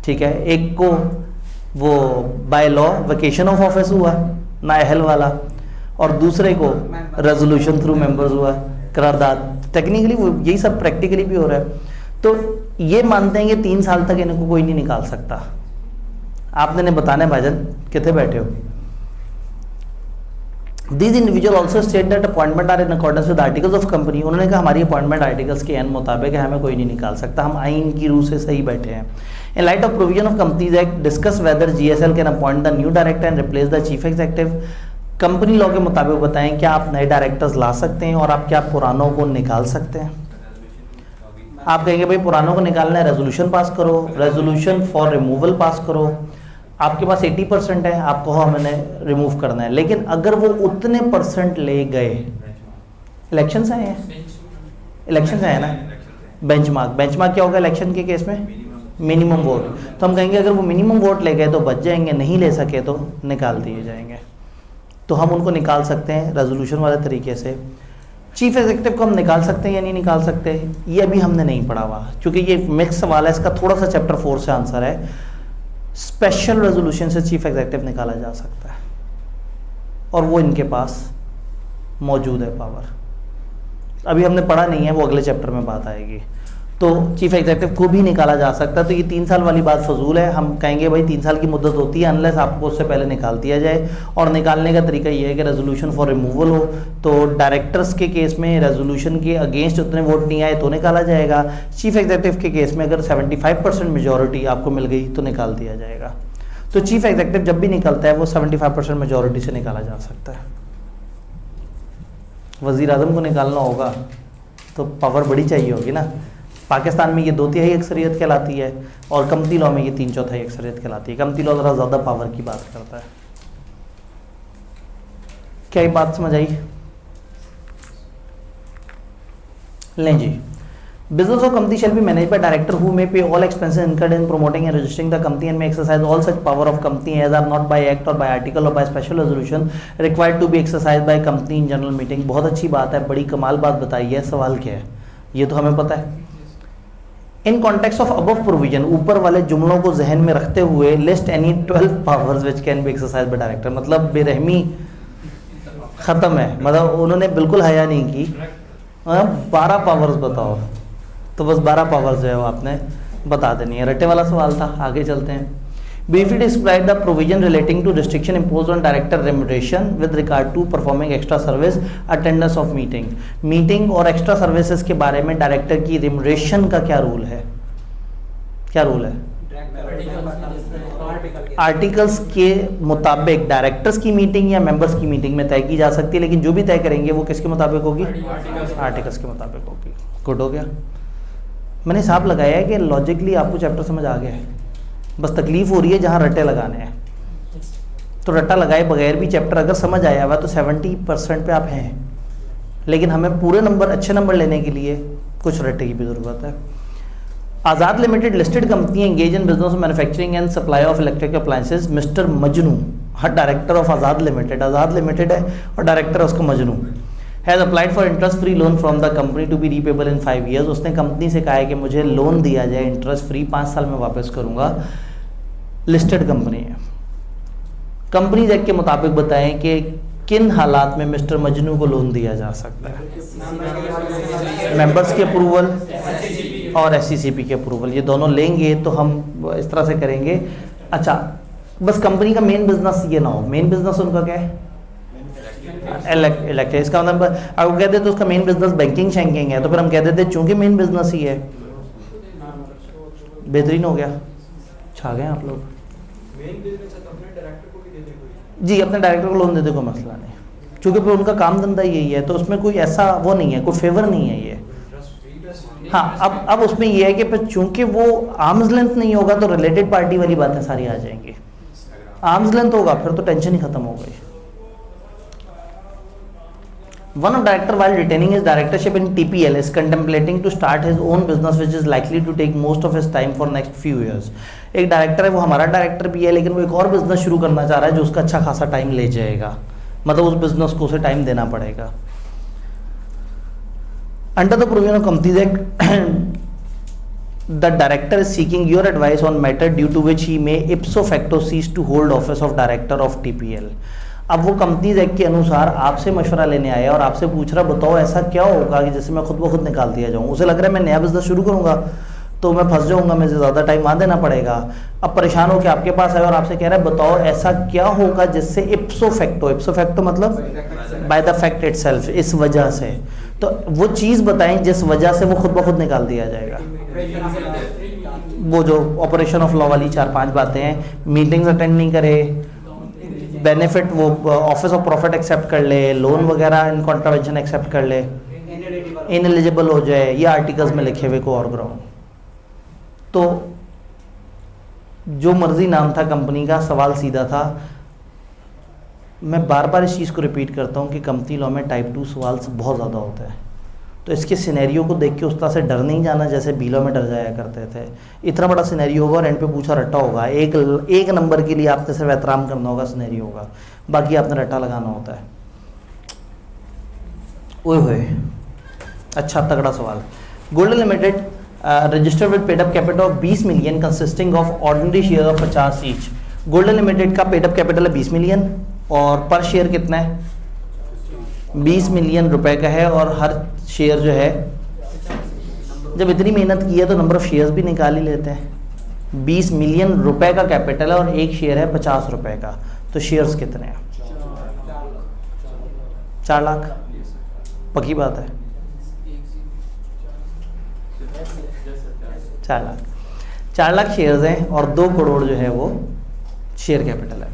ठीक है, एक को वो by law vacation of office हुआ नाअहल वाला, और दूसरे को रेजोल्यूशन थ्रू मेंबर्स हुआ करारदाद। टेक्निकली वो यही सब प्रैक्टिकली भी हो रहा है। तो ये मानते हैं कि 3 साल तक इनको कोई नहीं निकाल सकता। आपने ने बताना भाईजान कितने बैठे हो। These individual also state that appointment are in accordance with articles of company। उन्होंने कहा हमारी अपॉइंटमेंट आर्टिकल्स के एन मुताबिक है, हमें कोई नहीं निकाल सकता, हम आइन की रूह से सही बैठे हैं। In light of provision of Companies Act, discuss whether GSL can appoint the new director and replace the chief executive। Company law के मुताबिक बताएं क्या आप नए डायरेक्टर्स ला सकते हैं और आप क्या पुरानों को निकाल सकते हैं। आप कहेंगे भाई पुरानों को निकालना है, रेजोल्यूशन पास करो, रेजोल्यूशन फॉर रिमूवल पास करो। आपके पास 80% है, आपको हमने रिमूव करना है, लेकिन अगर वो उतने % ले गए, इलेक्शन आए हैं, इलेक्शन आए ना, बेंचमार्क क्या होगा इलेक्शन के केस में? Minimum vote. तो हम कहेंगे अगर वो मिनिमम वोट ले गए तो बच जाएंगे, नहीं ले सके तो निकाल दिए जाएंगे। तो हम उनको निकाल सकते हैं रेजोल्यूशन वाले तरीके से। चीफ एग्जीक्यूटिव को हम निकाल सकते हैं या नहीं निकाल सकते, ये अभी हमने नहीं पढ़ा हुआ, क्योंकि ये मिक्स सवाल है, इसका थोड़ा सा चैप्टर 4 से आंसर है। स्पेशल रेजोल्यूशन से चीफ एग्जीक्यूटिव निकाला जा सकता है और वो इनके पास मौजूद है पावर। अभी हमने पढ़ा नहीं है, वो अगले चैप्टर में बात आएगी। तो चीफ एग्जीक्यूटिव को भी निकाला जा सकता है। तो ये 3 साल वाली बात फजूल है। हम कहेंगे भाई 3 साल की मुद्दत होती है अनलेस आपको उससे पहले निकाल दिया जाए। और निकालने का तरीका ये है कि रेजोल्यूशन फॉर रिमूवल हो, तो डायरेक्टर्स के केस में रेजोल्यूशन के अगेंस्ट उतने वोट नहीं आए तो निकाला जाएगा। चीफ एग्जीक्यूटिव के केस में अगर 75% मेजोरिटी आपको मिल गई तो निकाल दिया जाएगा। तो चीफ एग्जीक्यूटिव जब भी निकलता है वो 75% मेजोरिटी से निकाला जा सकता है। वज़ीर आज़म को निकालना होगा तो पावर बड़ी चाहिए होगी ना। पाकिस्तान में ये 2/3 अक्सरियत कहलाती है और कंपनी लॉ में ये 3/4 अक्सरियत कहलाती है। कंपनी लॉ ज़रा ज़्यादा पावर की बात करता है। क्या ये बात समझ आई? लें जी, business of company shall be manage by director who may pay all expenses incurred in promoting and registering the company and may exercise all such power of company as are not by act or by article or by special resolution required to be exercise by company in general meeting. बहुत अच्छी बात है, बड़ी कमाल बात बताई है। सवाल क्या है ये तो हमें पता है। In context of above provision, ऊपर वाले जुमलों को जहन में रखते हुए list any 12 powers which can be exercise by director. मतलब बेरहमी ख़त्म है, मतलब उन्होंने बिल्कुल हया नहीं की। 12 पावर्स बताओ, तो बस 12 पावर्स जो है वो आपने बता देनी है। रट्टे वाला सवाल था, आगे चलते हैं। Briefly describe the provision relating to restriction imposed on director remuneration with regard to performing extra service, attendance of meeting. Meeting और एक्स्ट्रा सर्विसेज के बारे में डायरेक्टर की रिम्यूनरेशन का क्या रूल है? क्या रूल है? आर्टिकल्स के मुताबिक डायरेक्टर्स की मीटिंग या मेंबर्स की मीटिंग में तय की जा सकती है, लेकिन जो भी तय करेंगे वो किसके मुताबिक होगी? आर्टिकल्स के मुताबिक होगी। गुड हो गया। मैंने हिसाब लगाया है कि लॉजिकली आपको चैप्टर समझ आ गया है, बस तकलीफ हो रही है जहाँ रट्टे लगाने हैं। तो रट्टा लगाए बगैर भी चैप्टर अगर समझ आया हुआ तो 70% पे आप हैं, लेकिन हमें पूरे नंबर, अच्छे नंबर लेने के लिए कुछ रट्टे की भी ज़रूरत है। Azad limited listed company engage in business manufacturing and supply of electric appliances. Mister Majnu, हर डायरेक्टर ऑफ आज़ाद लिमिटेड है और डायरेक्टर है उसका Majnu, has applied for interest free loan from the company to be repayable in 5 years। उसने company से कहा है कि मुझे लोन दिया जाए इंटरेस्ट फ्री, 5 साल में वापस करूंगा। लिस्टेड कंपनी है। कंपनी एक्ट के मुताबिक बताएं कि किन हालात में मिस्टर मजनू को लोन दिया जा सकता है? मेंबर्स के अप्रूवल और SCCP के अप्रूवल, ये दोनों लेंगे तो हम इस तरह से करेंगे। अच्छा, बस कंपनी का मेन बिजनेस ये ना हो, मेन बिजनेस उनका क्या है? इलेक्ट्रिक। इसका मतलब अगर कह देते तो उसका मेन बिजनेस बैंकिंग शैंकिंग है, तो फिर हम कह देते चूंकि मेन बिजनेस ही है। बेहतरीन हो गया, छा गए आप लोग। जी, अपने डायरेक्टर को लोन दे दे, कोई मसला नहीं, क्योंकि फिर उनका काम धंधा यही है, तो उसमें कोई ऐसा वो नहीं है, कोई फेवर नहीं है ये। हाँ, अब उसमें ये है कि फिर चूंकि वो आर्म्स लेंथ नहीं होगा तो रिलेटेड पार्टी वाली बातें सारी आ जाएंगी। आर्म्स लेंथ होगा फिर तो टेंशन ही खत्म हो गई। One of director while retaining his directorship in TPL is contemplating to start his own business which is likely to take most of his time for next few years। एक director है, वो हमारा director भी है, लेकिन वो एक और बिजनेस शुरू करना चाह रहा है जो उसका अच्छा खासा टाइम ले जाएगा, मतलब उस बिजनेस को उसे टाइम देना पड़ेगा। Under the provision of companies act the director is seeking your advice on matter due to which he may ipso facto cease to hold office of director of TPL। अब वो companies act के अनुसार आपसे मशवरा लेने आया और आपसे पूछ रहा बताओ ऐसा क्या होगा कि जैसे मैं खुद ब खुद निकाल दिया जाऊँ। उसे लग रहा है मैं नया बिजनेस शुरू करूँगा तो मैं फंस जाऊँगा, मुझे ज़्यादा टाइम वहाँ देना पड़ेगा। अब परेशान होकर आपके पास आया और आपसे कह रहा है बताओ ऐसा क्या होगा जिससे इप्सो फैक्टो मतलब बाय द फैक्ट इटसेल्फ, इस वजह से, तो वो चीज़ बताएं जिस वजह से वो खुद ब खुद निकाल दिया जाएगा। वो जो ऑपरेशन ऑफ लॉ वाली 4-5 बातें हैं, मीटिंग्स अटेंड नहीं करे, बेनिफिट वो ऑफिस ऑफ प्रॉफिट एक्सेप्ट कर ले, लोन वगैरह इन कॉन्ट्रावेंशन एक्सेप्ट कर ले, इनएलिजिबल हो जाए, ये आर्टिकल्स में लिखे हुए को और ग्राउंड। तो जो मर्जी नाम था कंपनी का, सवाल सीधा था। मैं बार बार इस चीज़ को रिपीट करता हूँ कि कंपनी लॉ में टाइप 2 सवाल बहुत ज़्यादा होता है, तो इसके सिनेरियो को देख के उस तरह से डर नहीं जाना जैसे बीलो में डर जाया करते थे। इतना बड़ा सिनेरियो होगा और एंड पे पूछा रट्टा होगा, एक नंबर के लिए आपने सिर्फ एहतराम करना होगा, सिनेरियो होगा, बाकी आपने रट्टा लगाना होता है। ओए होए, अच्छा तगड़ा सवाल। Golden limited registered with paid up capital of 20 million consisting of ordinary share of 50 each. Golden limited का पेड अप कैपिटल है 20 मिलियन और पर शेयर कितना है? 20 मिलियन रुपए का है, और हर शेयर जो है, जब इतनी मेहनत की है तो नंबर ऑफ शेयर्स भी निकाल ही लेते हैं। 20 मिलियन रुपए का कैपिटल है और एक शेयर है 50 रुपए का, तो शेयर्स कितने हैं? 4 लाख। पक्की बात है, 4 लाख शेयर्स हैं और 2 करोड़ जो है वो शेयर कैपिटल है।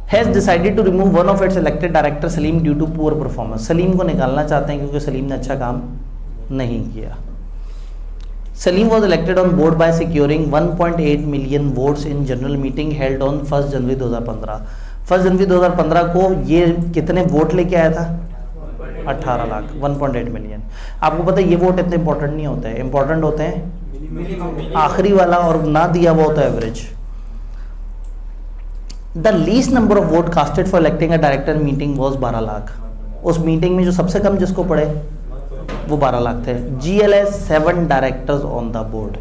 Has decided to remove one of its elected director Salim due to poor performance। Salim को निकालना चाहते हैं क्योंकि सलीम ने अच्छा काम नहीं किया। Salim was elected on board by securing 1.8 million votes in general meeting held on 1 जनवरी 2015। 1 जनवरी 2015 को ये कितने वोट लेके आया था? 18 लाख, 1.8 मिलियन। आपको पता है ये वोट इतने इंपॉर्टेंट नहीं होते हैं, इंपॉर्टेंट होते हैं आखिरी वाला, और ना दिया हुआ होता है average. The least number of vote casted for electing a director meeting was 12 lakh. उस मीटिंग में जो सबसे कम जिसको पड़े वो 12 लाख थे। GL है 7 directors on the board.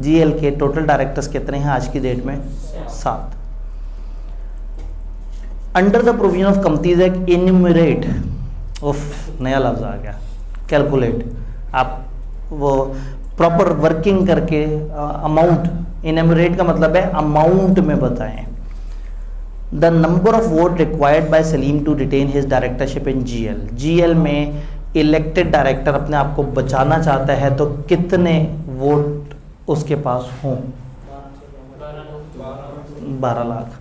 GL के टोटल डायरेक्टर्स कितने हैं आज की डेट में? 7। Under the provision of companies act enumerate, उफ नया लफ्ज़ आ गया, कैलकुलेट, आप वो प्रॉपर वर्किंग करके अमाउंट, इन्यूमरेट का मतलब है अमाउंट में बताएं। The number of vote required by Salim to retain his directorship in GL, GL में इलेक्टेड डायरेक्टर अपने आप को बचाना चाहता है तो कितने वोट उसके पास हों? 12 लाख।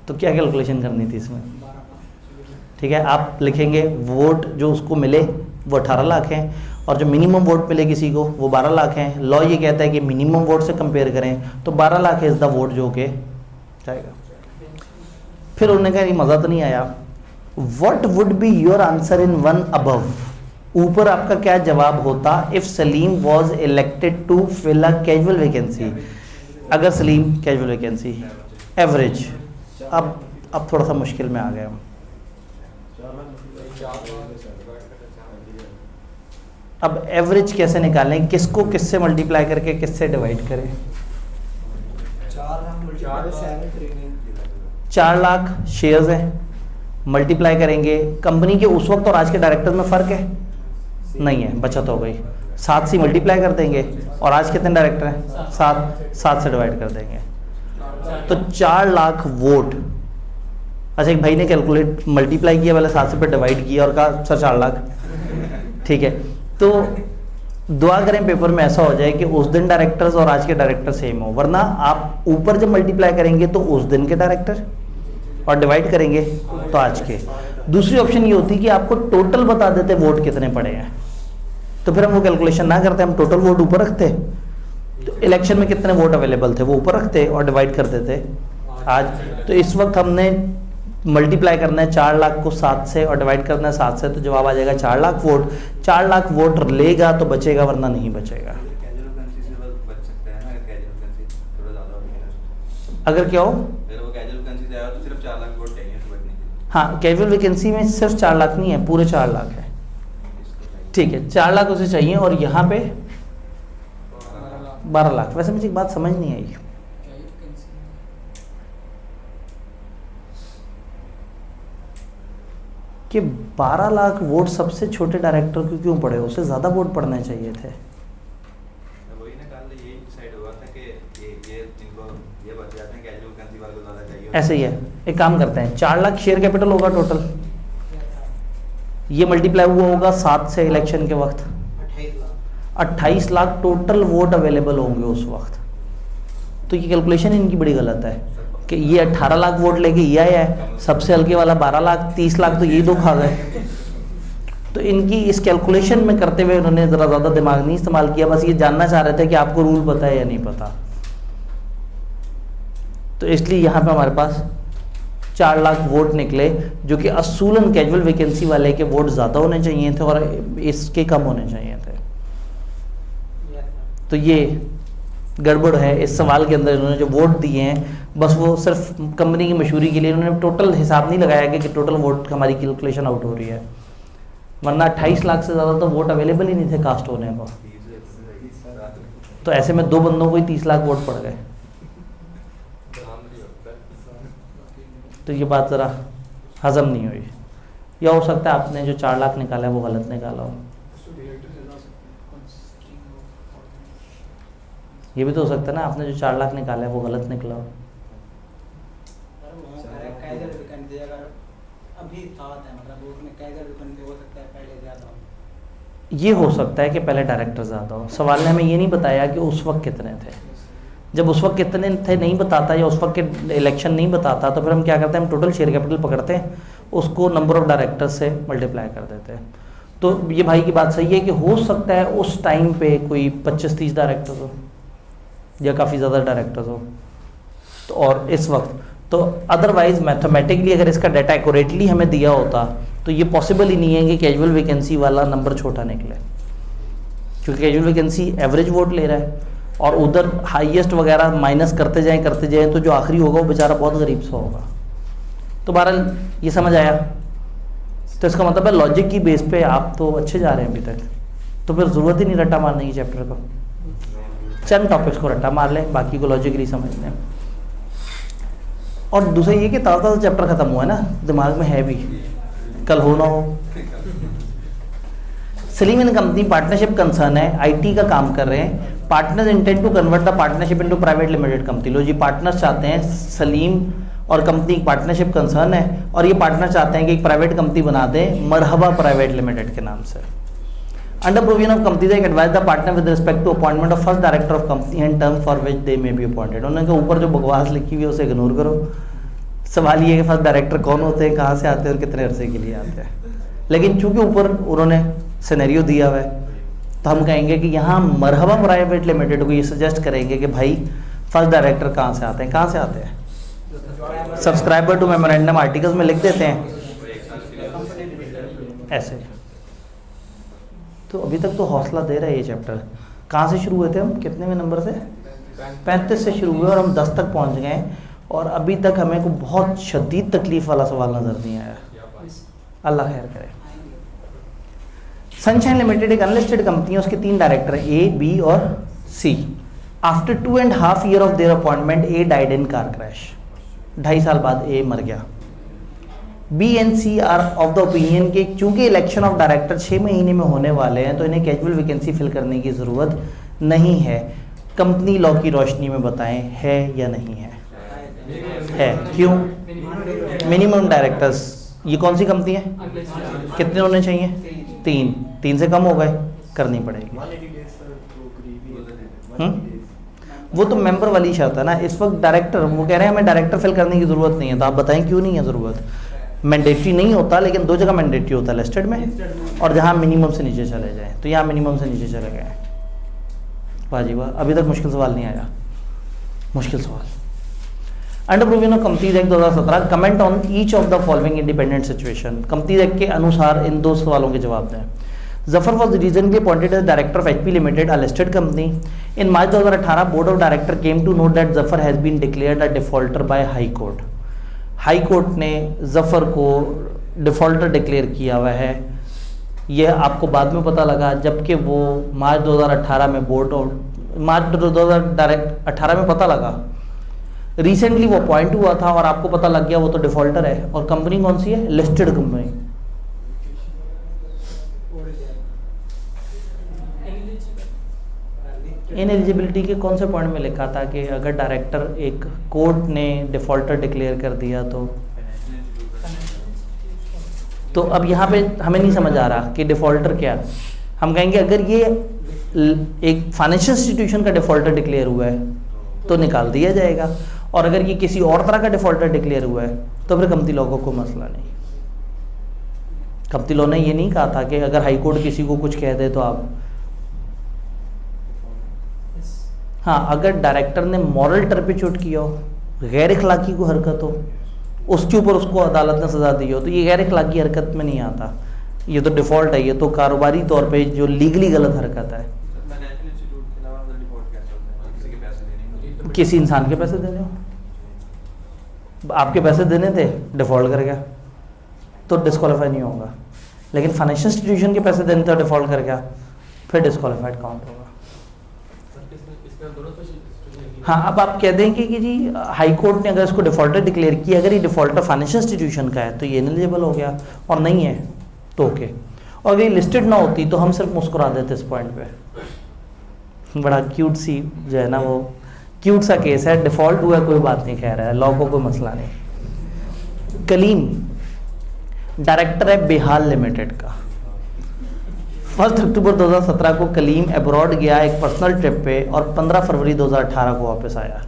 तो क्या कैलकुलेशन करनी थी इसमें? ठीक है, आप लिखेंगे वोट जो उसको मिले वो 18 लाख हैं और जो मिनिमम वोट मिले किसी को वो 12 लाख हैं। लॉ ये कहता है कि मिनिमम वोट से कंपेयर करें तो 12 लाख इज़ द वोट जो के जाएगा। फिर उन्होंने कहा ये मज़ा तो नहीं आया, what would be your answer in one above, ऊपर आपका क्या जवाब होता if Salim was elected to fill a casual vacancy, अगर सलीम कैजुअल वैकेंसी एवरेज। अब थोड़ा सा मुश्किल में आ गए हम। अब एवरेज कैसे निकालें, किसको किससे मल्टीप्लाई करके किससे डिवाइड करें? 4 लाख शेयर्स हैं, मल्टीप्लाई करेंगे, कंपनी के उस वक्त और आज के डायरेक्टर्स में फ़र्क है? नहीं है, बचत हो गई। 7 से मल्टीप्लाई कर देंगे और आज कितने डायरेक्टर हैं? 7 से डिवाइड कर देंगे तो 4 लाख वोट। अच्छा, एक भाई ने कैलकुलेट मल्टीप्लाई किया, पहले 7 से पे डिवाइड किया और कहा सर 4 लाख। ठीक है, तो दुआ करें पेपर में ऐसा हो जाए कि उस दिन डायरेक्टर्स और आज के डायरेक्टर सेम हो, वरना आप ऊपर जब मल्टीप्लाई करेंगे तो उस दिन के डायरेक्टर और डिवाइड करेंगे तो आज के। दूसरी ऑप्शन ये होती है कि आपको टोटल बता देते वोट कितने पड़े हैं, तो फिर हम वो कैलकुलेशन ना करते, हम टोटल वोट ऊपर रखते, तो इलेक्शन में कितने वोट अवेलेबल थे वो ऊपर रखते और डिवाइड कर देते आज। तो इस वक्त हमने मल्टीप्लाई करना है 4 लाख को 7 से और डिवाइड करना है 7 से, तो जवाब आ जाएगा 4 लाख वोट। 4 लाख वोट लेगा तो बचेगा, वरना नहीं बचेगा। अगर क्या हो, हाँ कैजुअल वैकेंसी में सिर्फ 4 लाख नहीं है, पूरे 4 लाख है। ठीक है, 4 लाख उसे चाहिए और यहाँ पे 12 लाख। वैसे मुझे एक बात समझ नहीं आई, कि 12 लाख वोट सबसे छोटे डायरेक्टर को क्यों पड़े? उससे ज़्यादा वोट पड़ने चाहिए थे। ऐसे ही है, एक काम करते हैं, 4 लाख शेयर कैपिटल होगा टोटल, ये मल्टीप्लाई हुआ होगा 7 से इलेक्शन के वक्त, 28 लाख टोटल वोट अवेलेबल होंगे उस वक्त। तो ये कैलकुलेशन इनकी बड़ी गलत है कि ये 18 लाख वोट लेके ये आया है, सबसे हल्के वाला 12 लाख, 30 लाख तो यही दो खा गए। तो इनकी इस कैलकुलेशन में करते हुए उन्होंने ज़रा ज़्यादा दिमाग नहीं इस्तेमाल किया, बस ये जानना चाह रहे थे कि आपको रूल पता है या नहीं पता। तो इसलिए यहाँ पे हमारे पास 4 लाख वोट निकले, जो कि असूलन कैजुअल वैकेंसी वाले के वोट ज़्यादा होने चाहिए थे और इसके कम होने चाहिए थे। तो ये गड़बड़ है इस सवाल के अंदर। इन्होंने जो वोट दिए हैं बस वो सिर्फ कंपनी की मशहूरी के लिए, इन्होंने टोटल हिसाब नहीं लगाया कि टोटल वोट हमारी कैलकुलेशन आउट हो रही है, वरना 28 लाख से ज़्यादा तो वोट अवेलेबल ही नहीं थे कास्ट होने को। तो ऐसे में 2 बंदों को ही 30 लाख वोट पड़ गए। तो ये बात ज़रा हजम नहीं हुई, या हो सकता है आपने जो 4 लाख निकाला है वो गलत निकाला हो, ये भी तो हो सकता है ना, आपने जो 4 लाख निकाला है वो गलत निकला हो। ये हो सकता है कि पहले डायरेक्टर ज़्यादा हो। सवाल ने हमें ये नहीं बताया कि उस वक्त कितने थे। जब उस वक्त कितने थे नहीं बताता या उस वक्त के इलेक्शन नहीं बताता, तो फिर हम क्या करते हैं, हम टोटल शेयर कैपिटल पकड़ते हैं, उसको नंबर ऑफ डायरेक्टर्स से मल्टीप्लाई कर देते हैं। तो ये भाई की बात सही है कि हो सकता है उस टाइम पे कोई 25-30 डायरेक्टर्स हो या काफ़ी ज़्यादा डायरेक्टर्स हो, तो और इस वक्त तो अदरवाइज मैथमेटिकली अगर इसका डाटा एक्यूरेटली हमें दिया होता तो ये पॉसिबल ही नहीं है कि कैजुअल वैकेंसी वाला नंबर छोटा निकले, क्योंकि कैजुअल वैकेंसी एवरेज वोट ले रहा है और उधर हाईएस्ट वगैरह माइनस करते जाएं तो जो आखिरी होगा वो बेचारा बहुत गरीब सा होगा। तो बहरहाल ये समझ आया। तो इसका मतलब है लॉजिक की बेस पे आप तो अच्छे जा रहे हैं अभी तक, तो फिर ज़रूरत ही नहीं रट्टा मारने की चैप्टर को, चंद टॉपिक्स को रट्टा मार लें, बाकी को लॉजिकली समझ लें। और दूसरा ये कि ताज़ा ताज़ा चैप्टर ख़त्म हुआ है ना, दिमाग में है भी, कल हो ना हो। Salim and company partnership concern है, आईटी का काम कर रहे हैं। Partners intend to convert the partnership into private limited company. लो जी, पार्टनर्स चाहते हैं, सलीम और कंपनी पार्टनरशिप कंसर्न है और ये पार्टनर चाहते हैं कि एक प्राइवेट कंपनी बना दें मरहबा प्राइवेट लिमिटेड के नाम से। Under provision of company act advise the partner with respect to appointment of first director of company and term for which they may be appointed. उन्होंने कहा ऊपर जो बकवास लिखी हुई है उसे इग्नोर करो, सवाल ये है कि फर्स्ट डायरेक्टर कौन होते हैं, कहाँ से आते हैं और कितने अरसे के लिए आते हैं। लेकिन चूंकि ऊपर उन्होंने सिनेरियो दिया हुआ है तो हम कहेंगे कि यहाँ मरहबा प्राइवेट लिमिटेड को ये सजेस्ट करेंगे कि भाई फर्स्ट डायरेक्टर कहाँ से आते हैं, कहाँ से आते हैं, सब्सक्राइबर टू मेमोरेंडम आर्टिकल्स में लिख देते हैं ऐसे। तो अभी तक तो हौसला दे रहा है ये चैप्टर। कहाँ से शुरू हुए थे हम, कितने में नंबर से, 35 से शुरू हुए और हम 10 तक पहुँच गए हैं और अभी तक हमें को बहुत शदीद तकलीफ वाला सवाल नजर नहीं आया। अल्लाह खैर करे। सनशाइन लिमिटेड एक अनलिस्टेड कंपनी है, उसके 3 डायरेक्टर हैं, ए, बी और C. After 2.5 years of their appointment A died in car crash. 2.5 साल बाद ए मर गया। B and C are of the opinion के चूंकि इलेक्शन ऑफ डायरेक्टर 6 महीने में होने वाले हैं तो इन्हें कैजुअल वैकेंसी फिल करने की ज़रूरत नहीं है। कंपनी लॉ की रोशनी में बताएं है या नहीं है? है। क्यों? मिनिमम डायरेक्टर्स, ये कौन सी कंपनी है, कितने होने चाहिए? 3 से कम हो गए, करनी पड़ेगी। वो तो मेंबर वाली शर्त है ना। इस वक्त डायरेक्टर, वो कह रहे हैं हमें डायरेक्टर फिल करने की ज़रूरत नहीं है, तो आप बताएं क्यों नहीं है ज़रूरत? मैंडेटरी नहीं होता, लेकिन 2 जगह मैंडेटरी होता है, लिस्टेड में और जहाँ मिनिमम से नीचे चले जाए। तो यहाँ मिनिमम से नीचे चले गए। वाह जी वाह, अभी तक मुश्किल सवाल नहीं आया। मुश्किल सवाल। Under provision of companies act 2017 comment on each of the following independent situation. Companies act के अनुसार इन 2 सवालों के जवाब दें। Zafar was recently appointed as director of HP limited, a listed company. In March 2018 board of director came to note that Zafar has been declared a defaulter by high court. High court ने जफर को defaulter declare किया हुआ है। यह आपको बाद में पता लगा, जबकि वो मार्च 2018 में बोर्ड ऑफ मार्च 2018 में पता लगा। रिसेंटली वो अपॉइंट हुआ था और आपको पता लग गया वो तो डिफॉल्टर है। और कंपनी कौन सी है? Listed company. इनएलिजिबिलिटी के कौन से पॉइंट में लिखा था कि अगर डायरेक्टर एक कोर्ट ने डिफॉल्टर डिक्लेयर कर दिया तो अब यहाँ पे हमें नहीं समझ आ रहा कि डिफॉल्टर क्या। हम कहेंगे अगर ये एक फाइनेंशियल इंस्टीट्यूशन का डिफॉल्टर डिक्लेयर हुआ है तो निकाल दिया जाएगा, और अगर ये किसी और तरह का डिफॉल्टर डिक्लेयर हुआ है तो फिर कंपनी लॉ को कोई मसला नहीं। कंपनी लॉ ने ये नहीं कहा था कि अगर हाई कोर्ट किसी को कुछ कह दे तो आप, हाँ, अगर डायरेक्टर ने मॉरल टर्पिट्यूड किया हो, गैर इखलाकी को हरकत हो, उसके ऊपर उसको अदालत ने सजा दी हो, तो ये गैर इखलाकी हरकत में नहीं आता। ये तो डिफ़ॉल्ट है, ये तो कारोबारी तौर पे जो लीगली गलत हरकत है। किसी इंसान के पैसे देने हो, आपके पैसे देने थे, डिफ़ॉल्ट कर गया तो डिस्क्वालीफाई नहीं होगा। लेकिन फाइनेंशियल इंस्टीट्यूशन के पैसे देने थे, डिफ़ॉल्ट कर गया, फिर डिस्क्वालीफाइड काउंट होगा। हाँ, अब आप कह देंगे कि जी हाई कोर्ट ने अगर इसको डिफ़ॉल्टर डिक्लेयर किया, अगर ये डिफ़ॉल्टर फाइनेंशियल इंस्टीट्यूशन का है तो ये इनएलिजिबल हो गया, और नहीं है तो ओके। और अगर ये लिस्टेड ना होती तो हम सिर्फ मुस्कुरा देते इस पॉइंट पे। बड़ा क्यूट सी जो है ना, वो क्यूट सा केस है, डिफ़ॉल्ट हुआ कोई बात नहीं, कह रहा है लॉ को कोई मसला नहीं। कलीम डायरेक्टर है बेहाल लिमिटेड का। 1 अक्टूबर 2017 को कलीम अब्रॉड गया एक पर्सनल ट्रिप पे और 15 फरवरी 2018 को वापस आया।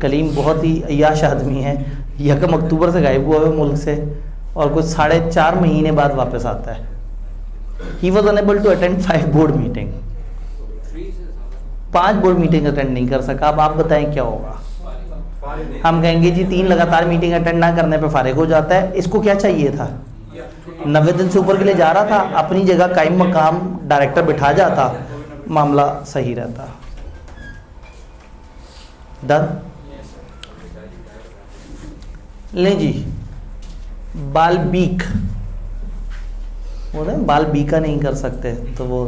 कलीम बहुत ही अय्याश आदमी है, 1 अक्टूबर से गायब हुआ है मुल्क से और कुछ 4.5 महीने बाद वापस आता है। He was unable to attend 5 board meeting, 5 board meeting attend नहीं कर सका। अब आप बताएं क्या होगा? हम कहेंगे जी 3 लगातार मीटिंग अटेंड ना करने पे फारिग हो जाता है। इसको क्या चाहिए था? 90 दिन से ऊपर के लिए जा रहा था, अपनी जगह कायम मकाम डायरेक्टर बिठा जाता, मामला सही रहता। डन। ले जी, बालबीक, वो ना बालबीका नहीं कर सकते, तो वो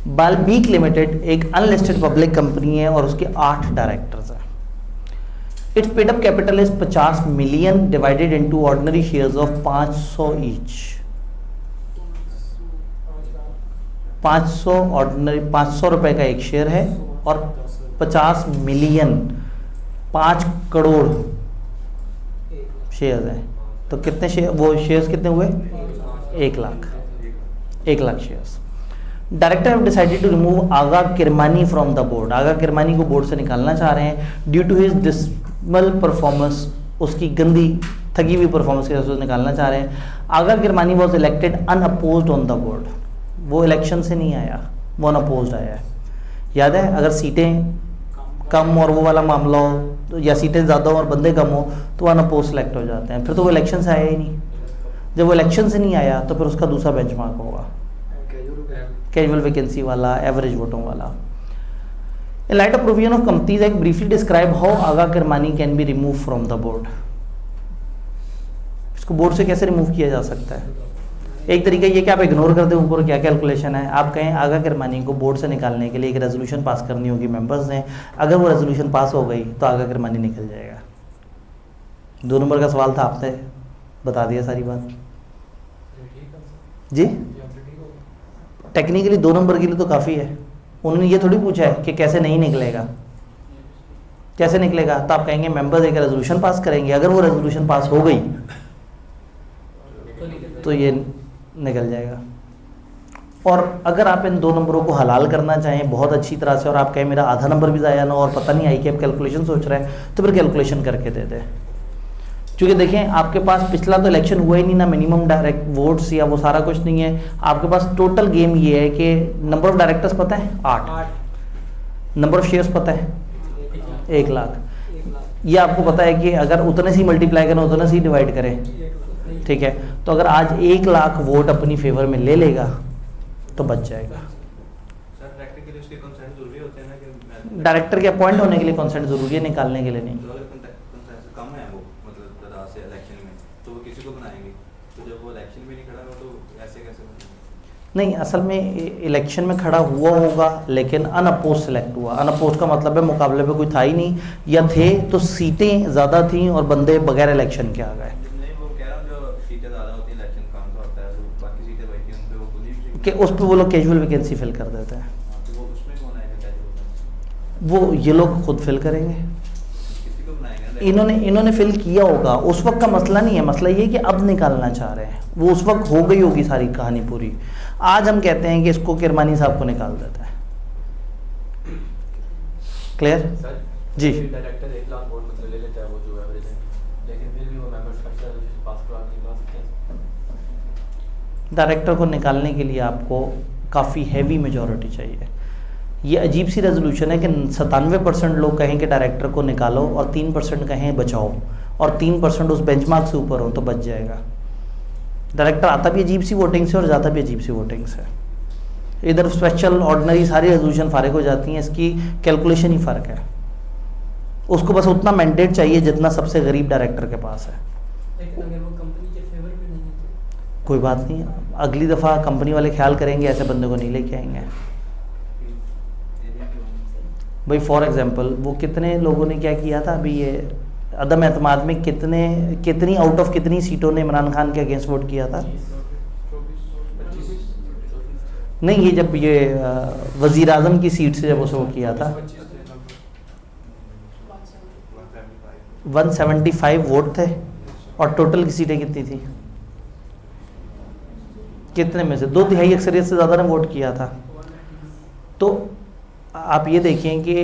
बालबीक लिमिटेड एक अनलिस्टेड पब्लिक कंपनी है और उसके 8 डायरेक्टर्स हैं। It's paid up capital is 50 million divided into ordinary shares of 500 each. 500 ordinary 500 रुपए का एक शेयर है और 50 मिलियन 5 करोड़ शेयर्स हैं, तो कितने शेयर, वो शेयर्स कितने हुए? 1 lakh, 1 lakh shares. Director have decided to remove Agha Kirmani from the board. Agha Kirmani को बोर्ड से निकालना चाह रहे हैं due to his dismal performance, उसकी गंदी थकी हुई परफॉर्मेंस की वजह से निकालना चाह रहे हैं। Agha Kirmani was elected unopposed on the board, वो इलेक्शन से नहीं आया, वो अनअपोज्ड आया है। याद है, अगर सीटें कम और वो वाला मामला हो या सीटें ज़्यादा हो और बंदे कम हो तो अनअपोज सेलेक्ट हो जाते हैं, फिर तो वो इलेक्शन से आया ही नहीं। जब वो इलेक्शन से नहीं आया तो फिर उसका दूसरा बेंचमार्क होगा कैजुअल वैकेंसी वाला, एवरेज वोटों वाला। In light of provision of companies act briefly describe how Agha Kirmani can be remove from the board. इसको बोर्ड से कैसे रिमूव किया जा सकता है? एक तरीका ये कि आप इग्नोर कर दें ऊपर क्या कैलकुलेशन है, आप कहें आगा किरमानी को बोर्ड से निकालने के लिए एक रेजोल्यूशन पास करनी होगी मेंबर्स ने, अगर वो रेजोल्यूशन पास हो गई तो आगा किरमानी निकल जाएगा। 2 नंबर का सवाल था, आपने बता दिया सारी बात जी। टेक्निकली 2 नंबर के लिए तो काफ़ी है, उन्होंने ये थोड़ी पूछा है कि कैसे नहीं निकलेगा, कैसे निकलेगा, तो आप कहेंगे मेंबर्स एक रेजोल्यूशन पास करेंगे, अगर वो रेजोल्यूशन पास हो गई तो ये निकल जाएगा। और अगर आप इन 2 नंबरों को हलाल करना चाहें बहुत अच्छी तरह से और आप कहें मेरा आधा नंबर भी ज़ाया ना और पता नहीं आई कि आप कैलकुलेशन सोच रहे हैं, तो फिर कैलकुलेशन करके दे दें। क्योंकि देखें आपके पास पिछला तो इलेक्शन हुआ ही नहीं ना, मिनिमम डायरेक्ट वोट्स या वो सारा कुछ नहीं है, आपके पास टोटल गेम ये है कि नंबर ऑफ डायरेक्टर्स पता है 8, नंबर ऑफ शेयर्स पता है 1 लाख, ये आपको पता है कि अगर उतने से ही मल्टीप्लाई करें उतने से ही डिवाइड करें, ठीक है। तो अगर आज 1 लाख वोट अपनी फेवर में ले लेगा तो बच जाएगा। डायरेक्टर के अपॉइंट होने के लिए कंसेंट जरूरी है, निकालने के लिए नहीं। नहीं, असल में इलेक्शन में खड़ा हुआ होगा लेकिन अनअपोज सेलेक्ट हुआ। अनअपोज का मतलब है मुकाबले पे कोई था ही नहीं, या थे तो सीटें ज़्यादा थीं और बंदे बगैर इलेक्शन के आ गए। कि उस पर वो लोग कैजुअल वैकेंसी फिल कर देते हैं, वो ये लोग खुद फिल करेंगे, इन्होंने फिल किया होगा, उस वक्त का मसला नहीं है। मसला ये कि अब निकालना चाह रहे हैं, वो उस वक्त हो गई होगी सारी कहानी पूरी। आज हम कहते हैं कि इसको किरमानी साहब को निकाल देता है। क्लियर जी? डायरेक्टर 1 लाख वोट मतलब ले लेता है, वो जो एवरेज है, लेकिन फिर भी वो मेंबर्स का पास करवा सकते हैं। डायरेक्टर को निकालने के लिए आपको काफ़ी हैवी मेजॉरिटी चाहिए। ये अजीब सी रेजोल्यूशन है कि 97% लोग कहें कि डायरेक्टर को निकालो और 3% कहें बचाओ और 3% उस बेंचमार्क से ऊपर हो तो बच जाएगा। डायरेक्टर आता भी अजीब सी वोटिंग से और जाता भी अजीब सी वोटिंग से। इधर स्पेशल ऑर्डिनरी सारी रेजोल्यूशन फारिग हो जाती हैं, इसकी कैलकुलेशन ही फ़र्क है। उसको बस उतना मैंडेट चाहिए जितना सबसे गरीब डायरेक्टर के पास है। लेकिन अगर वो कंपनी के फेवर में नहीं है तो कोई बात नहीं, अगली दफ़ा कंपनी वाले ख्याल करेंगे, ऐसे बंदे को नहीं लेके आएंगे। भाई फॉर एग्जांपल वो कितने लोगों ने क्या किया था अभी, ये अदम एतमाद में कितनी आउट ऑफ कितनी सीटों ने इमरान खान के अगेंस्ट वोट किया था? नहीं, ये जब ये वज़ीर आज़म की सीट से जब उसे वो किया था 175 वोट थे और टोटल की सीटें कितनी थी? कितने में से 2/3 अक्सरियत से ज़्यादा ने वोट किया था। तो आप ये देखें कि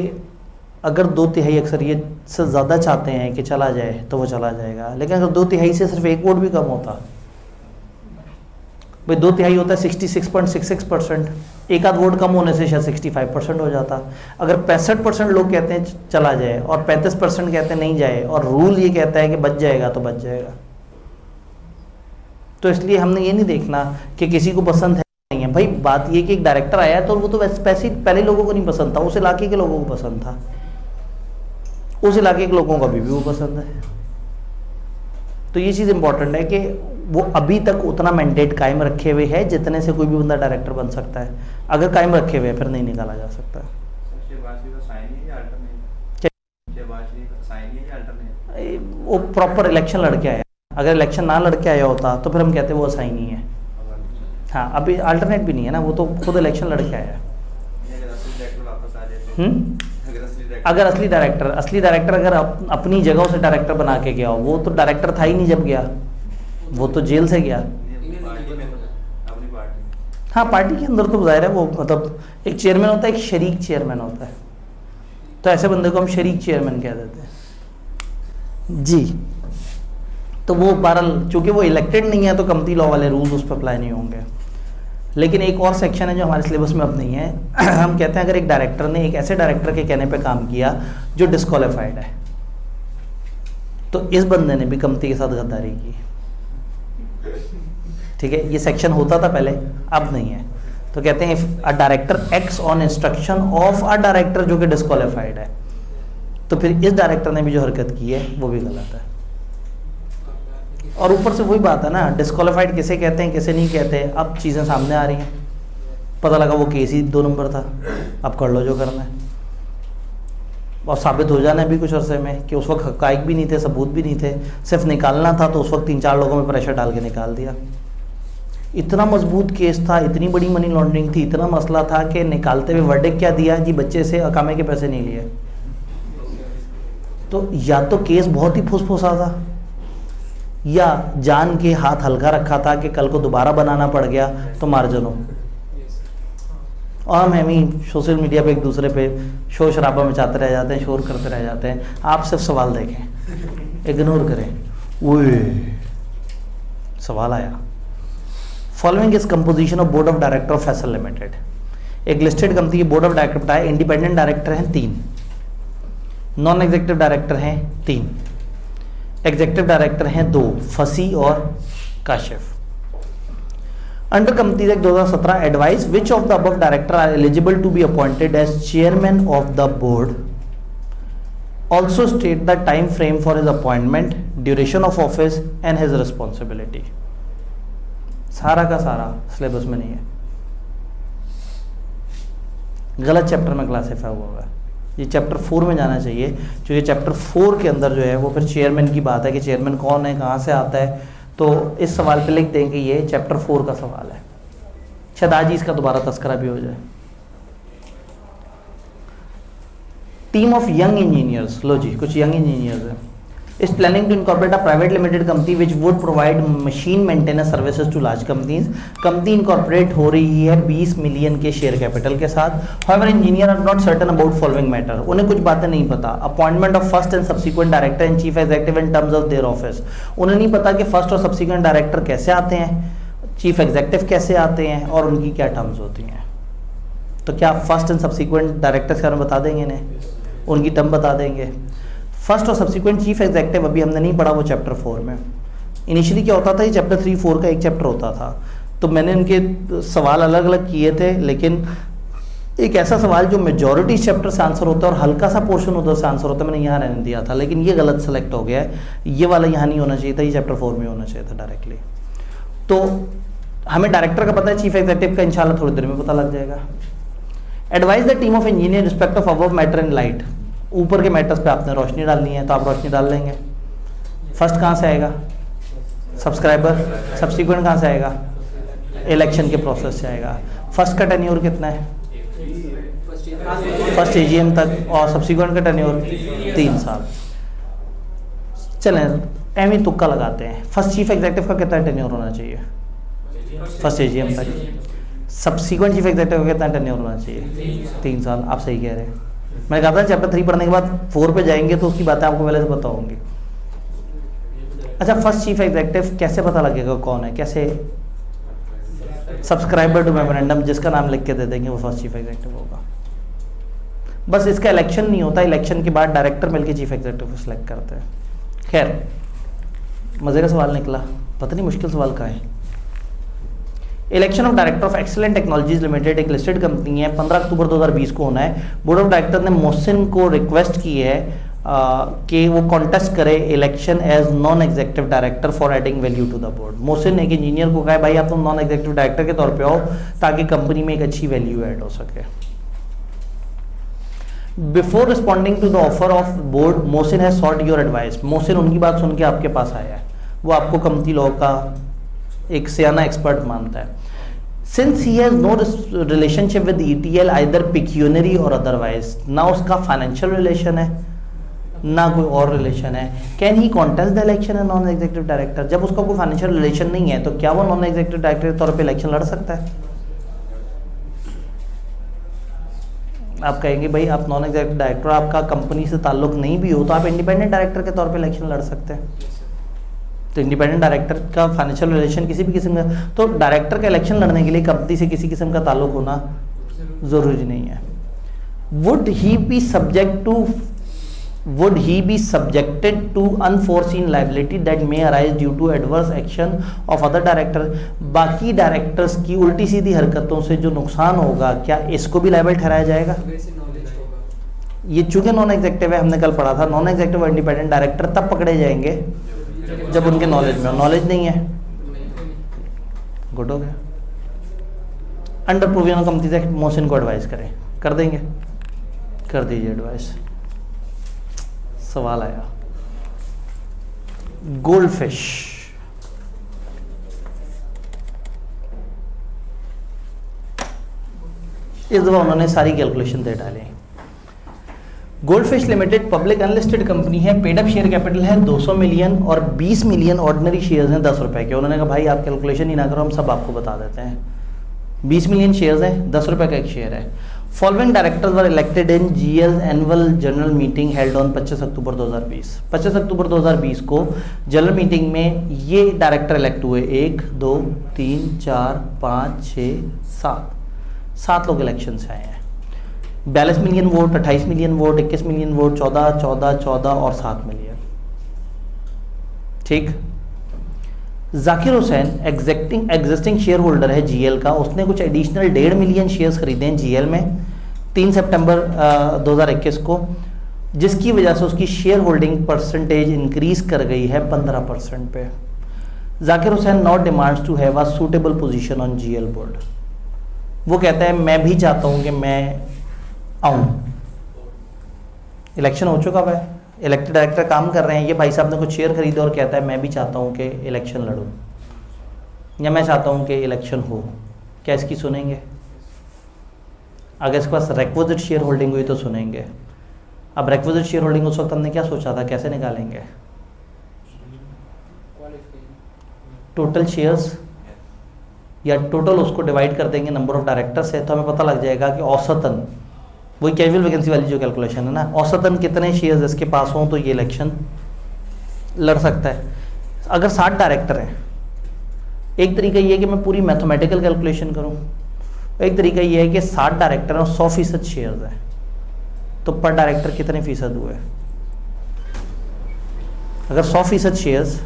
अगर 2/3 अक्सरियत से ज़्यादा चाहते हैं कि चला जाए तो वो चला जाएगा, लेकिन अगर 2/3 से सिर्फ 1 वोट भी कम होता, भाई 2/3 होता है 66.66%, एक आध वोट कम होने से शायद 65% हो जाता। अगर 65% लोग कहते हैं चला जाए और 35% कहते हैं नहीं जाए और रूल ये कहता है कि बच जाएगा तो बच जाएगा। तो इसलिए हमने ये नहीं देखना कि किसी को पसंद है नहीं है। भाई बात ये कि एक डायरेक्टर आया है तो वो तो वैसे पहले लोगों को नहीं पसंद था, उस इलाके के लोगों को पसंद था, उस इलाके के लोगों को अभी भी वो पसंद है। तो ये चीज़ इंपॉर्टेंट है कि वो अभी तक उतना मैंडेट कायम रखे हुए है जितने से कोई भी बंदा डायरेक्टर बन सकता है। अगर कायम रखे हुए फिर नहीं निकाला जा सकता। साइन है या अल्टरनेट? वो प्रॉपर इलेक्शन लड़के आया, अगर इलेक्शन ना लड़के आया होता तो फिर हम कहते वो असाइन ही है। हाँ, अभी अल्टरनेट भी नहीं है ना, वो तो खुद इलेक्शन लड़के आया है। अगर असली डायरेक्टर वापस आ जाए तो? अगर असली डायरेक्टर अगर अपनी जगह से डायरेक्टर बना के गया हो, वो तो डायरेक्टर था ही नहीं जब गया, वो तो जेल से गया। पार्टी में अपनी पार्टी। हाँ, पार्टी के अंदर तो जाहिर है वो, मतलब एक चेयरमैन होता है, एक शरीक चेयरमैन होता है, तो ऐसे बंदे को हम शरीक चेयरमैन कह देते हैं जी। तो वो बहरहाल चूंकि वो इलेक्टेड नहीं है तो कंपनी लॉ वाले रूल्स उस पर अप्लाई नहीं होंगे। लेकिन एक और सेक्शन है जो हमारे सिलेबस में अब नहीं है। हम कहते हैं अगर एक डायरेक्टर ने एक ऐसे डायरेक्टर के कहने पे काम किया जो डिस्क्वालीफाइड है, तो इस बंदे ने भी कंपनी के साथ गद्दारी की। ठीक है, ये सेक्शन होता था पहले, अब नहीं है। तो कहते हैं if a director acts on instruction of a director जो कि डिस्क्वालीफाइड है, तो फिर इस डायरेक्टर ने भी जो हरकत की है वो भी गलत है। और ऊपर से वही बात है ना, डिस्क्वालीफाइड किसे कहते हैं किसे नहीं कहते, अब चीज़ें सामने आ रही हैं, पता लगा वो केस ही 2 नंबर था, अब कर लो जो करना है। और साबित हो जाना है भी कुछ अरसे में कि उस वक्त हक़ाइक़ भी नहीं थे, सबूत भी नहीं थे, सिर्फ निकालना था, तो उस वक्त 3-4 लोगों में प्रेशर डाल के निकाल दिया। इतना मजबूत केस था, इतनी बड़ी मनी लॉन्ड्रिंग थी, इतना मसला था कि निकालते हुए वर्डिक्ट क्या दिया जी, बच्चे से अकामे के पैसे नहीं लिए। तो या तो केस बहुत ही फुसफुसा था, या जान के हाथ हल्का रखा था कि कल को दोबारा बनाना पड़ गया तो मार्जिन हो। और हम ही सोशल मीडिया पे एक दूसरे पे शोर शराबा मचाते रह जाते हैं, शोर करते रह जाते हैं। आप सिर्फ सवाल देखें, इग्नोर करें। ओए सवाल आया, following is composition of board of director of Faisal limited. एक लिस्टेड कंपनी के बोर्ड ऑफ डायरेक्टर बताए, इंडिपेंडेंट डायरेक्टर हैं 3, नॉन एग्जीक्यूटिव डायरेक्टर हैं 3, एग्जीक्यूटिव डायरेक्टर हैं 2, फसी और Kashif. Under companies act 2017 advise which of the above director are eligible to be appointed as chairman of the board, also state the time frame for his appointment, duration of office and his responsibility. सारा का सारा syllabus में नहीं है, गलत chapter में classify हुआ है। ये चैप्टर 4 में जाना चाहिए, क्योंकि चैप्टर 4 के अंदर जो है वो फिर चेयरमैन की बात है कि चेयरमैन कौन है, कहाँ से आता है। तो इस सवाल पे लिख दें कि ये चैप्टर 4 का सवाल है, शायद आज ही इसका दोबारा तस्करा भी हो जाए। टीम ऑफ यंग इंजीनियर्स, लो जी कुछ यंग इंजीनियर्स हैं, is planning to incorporate a private limited company which would provide machine maintenance services to large companies. Company incorporate हो रही है 20 मिलियन के शेयर कैपिटल के साथ। However, engineer are not certain about following matter. उन्हें कुछ बातें नहीं पता। Appointment of first and subsequent director and chief executive in terms of their office. उन्हें नहीं पता कि first और subsequent director कैसे आते हैं, chief executive कैसे आते हैं और उनकी क्या टर्म्स होती हैं। तो क्या फर्स्ट एंड सब्सिक्वेंट डायरेक्टर्स के बारे में बता देंगे इन्हें, उनकी टर्म बता देंगे। फर्स्ट और सब्सिक्वेंट चीफ एग्जीक्यूटिव अभी हमने नहीं पढ़ा, वो चैप्टर 4 में। इनिशियली क्या होता था, ये चैप्टर 3-4 का एक चैप्टर होता था, तो मैंने इनके सवाल अलग अलग किए थे, लेकिन एक ऐसा सवाल जो मेजॉरिटी इस चैप्टर से आंसर होता है और हल्का सा पोर्शन उधर से आंसर होता है, मैंने यहाँ रहने दिया था, लेकिन ये गलत सेलेक्ट हो गया है, ये वाला यहाँ नहीं होना चाहिए था, ये चैप्टर 4 में होना चाहिए था डायरेक्टली। तो हमें डायरेक्टर का पता है, चीफ एग्जीक्यूटिव का इंशाल्लाह थोड़ी देर में पता लग जाएगा। Advise the team of engineer respect of above matter and light. ऊपर के मैटर्स पे आपने रोशनी डालनी है तो आप रोशनी डाल लेंगे। फर्स्ट कहाँ से आएगा, सब्सक्राइबर। सब्सिक्वेंट कहाँ से आएगा, इलेक्शन के प्रोसेस से आएगा। फर्स्ट का टेन्योर कितना है, फर्स्ट एजीएम तक, और सब्सिक्वेंट का टेन्योर 3 साल। चलें एम ही तुक्का लगाते हैं। फर्स्ट चीफ एग्जीक्यूटिव का कितना टेन्योर होना चाहिए, फर्स्ट एजीएम तक। सब्सिक्वेंट चीफ एग्जीक्यूटिव का कितना टेन्योर होना चाहिए, 3 साल। आप सही कह रहे हैं। मैंने कहा था चैप्टर 3 पढ़ने के बाद 4 पे जाएंगे तो उसकी बातें आपको पहले से पता होंगी। अच्छा, फर्स्ट चीफ एग्जीक्यूटिव कैसे पता लगेगा कौन है, कैसे? सब्सक्राइबर टू मेमोरेंडम, जिसका नाम लिख के दे देंगे वो फर्स्ट चीफ एग्जीक्यूटिव होगा। बस इसका इलेक्शन नहीं होता, इलेक्शन के बाद डायरेक्टर मिलकर चीफ एग्जीक्यूटिव को सिलेक्ट करते हैं। खैर, मजे का सवाल निकला, पता नहीं मुश्किल सवाल का है। Election of director of excellent technologies limited एक लिस्टेड कंपनी है, 15 अक्टूबर 2020 को होना है। बोर्ड ऑफ डायरेक्टर ने मोहसिन को रिक्वेस्ट की है कि वो कॉन्टेस्ट करे election as non executive director for adding value to the board. Mohsin एक इंजीनियर को कहा है भाई आप तो नॉन एग्जीक्यूटिव डायरेक्टर के तौर पे आओ ताकि कंपनी में एक अच्छी वैल्यू ऐड हो सके। Before responding to the offer of board Mohsin has sought your advice. Mohsin उनकी बात सुन के आपके पास आया है, वो आपको कंपनी लॉ का एक सियाना एक्सपर्ट मानता है। Since he has no relationship with ETL either pecuniary or otherwise, ना उसका फाइनेंशियल रिलेशन है ना कोई और रिलेशन है, can he contest the election as non executive director. जब उसका कोई फाइनेंशियल रिलेशन नहीं है तो क्या वो नॉन एग्जीक्यूटिव डायरेक्टर के तौर पे इलेक्शन लड़ सकता है? आप कहेंगे भाई आप नॉन एग्जीक्यूटिव डायरेक्टर, आपका कंपनी से ताल्लुक नहीं भी हो तो आप इंडिपेंडेंट डायरेक्टर के तौर पे इलेक्शन लड़ सकते हैं। तो इंडिपेंडेंट डायरेक्टर का फाइनेंशियल रिलेशन किसी भी किस्म का, तो डायरेक्टर का इलेक्शन लड़ने के लिए कंपनी से किसी किस्म का ताल्लुक होना जरूरी नहीं है। Would he be subjected to unforeseen liability that may arise due to adverse action of other director. बाकी डायरेक्टर्स की उल्टी सीधी हरकतों से जो नुकसान होगा, क्या इसको भी लायबल ठहराया जाएगा? वैसे नॉलेज होगा। ये चूंकि नॉन एग्जेक्टिव है, हमने कल पढ़ा था नॉन एग्जेक्टिव और इंडिपेंडेंट डायरेक्टर तब पकड़े जाएंगे जब उनके नॉलेज में हो। नॉलेज नहीं है, गुड हो गया। अंडर प्रोविजन कंपनी से मोहसिन को एडवाइस करें, कर देंगे? कर दीजिए एडवाइस। सवाल आया गोल्ड फिश, इस दफा उन्होंने सारी कैलकुलेशन दे डाली। Gold fish limited public unlisted company है, पेड अप शेयर कैपिटल है 200 मिलियन और 20 मिलियन ऑर्डिनरी शेयर्स हैं 10 रुपए के। उन्होंने कहा भाई आप कैलकुलेशन ही ना करो, हम सब आपको बता देते हैं। 20 मिलियन शेयर्स हैं, 10 रुपए का एक शेयर है। Following directors were elected in GL annual general meeting held on 25 अक्टूबर 2020। 25 अक्टूबर 2020 को जनरल मीटिंग में ये डायरेक्टर इलेक्ट हुए। 1 2 3 4 5 6 7 लोग इलेक्शन से आए हैं। 42 million vote, 28 million vote, 21 million vote, 14 14 14 और 7 मिलियन। ठीक। Zakir Hussain existing share holder है GL का, उसने कुछ एडिशनल 1.5 मिलियन शेयर्स खरीदे हैं GL में 3 सितंबर 2021 को, जिसकी वजह से उसकी शेयर होल्डिंग परसेंटेज इंक्रीज कर गई है 15% पे। Zakir Hussain not demands to have a suitable position on GL board. वो कहता है मैं भी चाहता हूं कि मैं आऊं। इलेक्शन हो चुका है, इलेक्टेड डायरेक्टर काम कर रहे हैं, ये भाई साहब ने कुछ शेयर खरीदे और कहता है मैं भी चाहता हूं कि इलेक्शन लड़ूं या मैं चाहता हूं कि इलेक्शन हो। क्या इसकी सुनेंगे? अगर इसके पास रिक्विजिट शेयर होल्डिंग हुई तो सुनेंगे। अब रिक्विजिट शेयर होल्डिंग उस वक्त हमने क्या सोचा था, कैसे निकालेंगे? टोटल शेयर्स या टोटल उसको डिवाइड कर देंगे नंबर ऑफ डायरेक्टर्स है, तो हमें पता लग जाएगा कि औसतन, वही कैजुअल वैकेंसी वाली जो कैलकुलेशन है ना, औसतन कितने शेयर्स इसके पास हों तो ये इलेक्शन लड़ सकता है। अगर 60 डायरेक्टर हैं, एक तरीका ये है कि मैं पूरी मैथमेटिकल कैलकुलेशन करूं, एक तरीका ये है कि 60 डायरेक्टर हैं और 100% शेयर्स हैं, तो पर डायरेक्टर कितने फीसद हुए? अगर 100% शेयर्स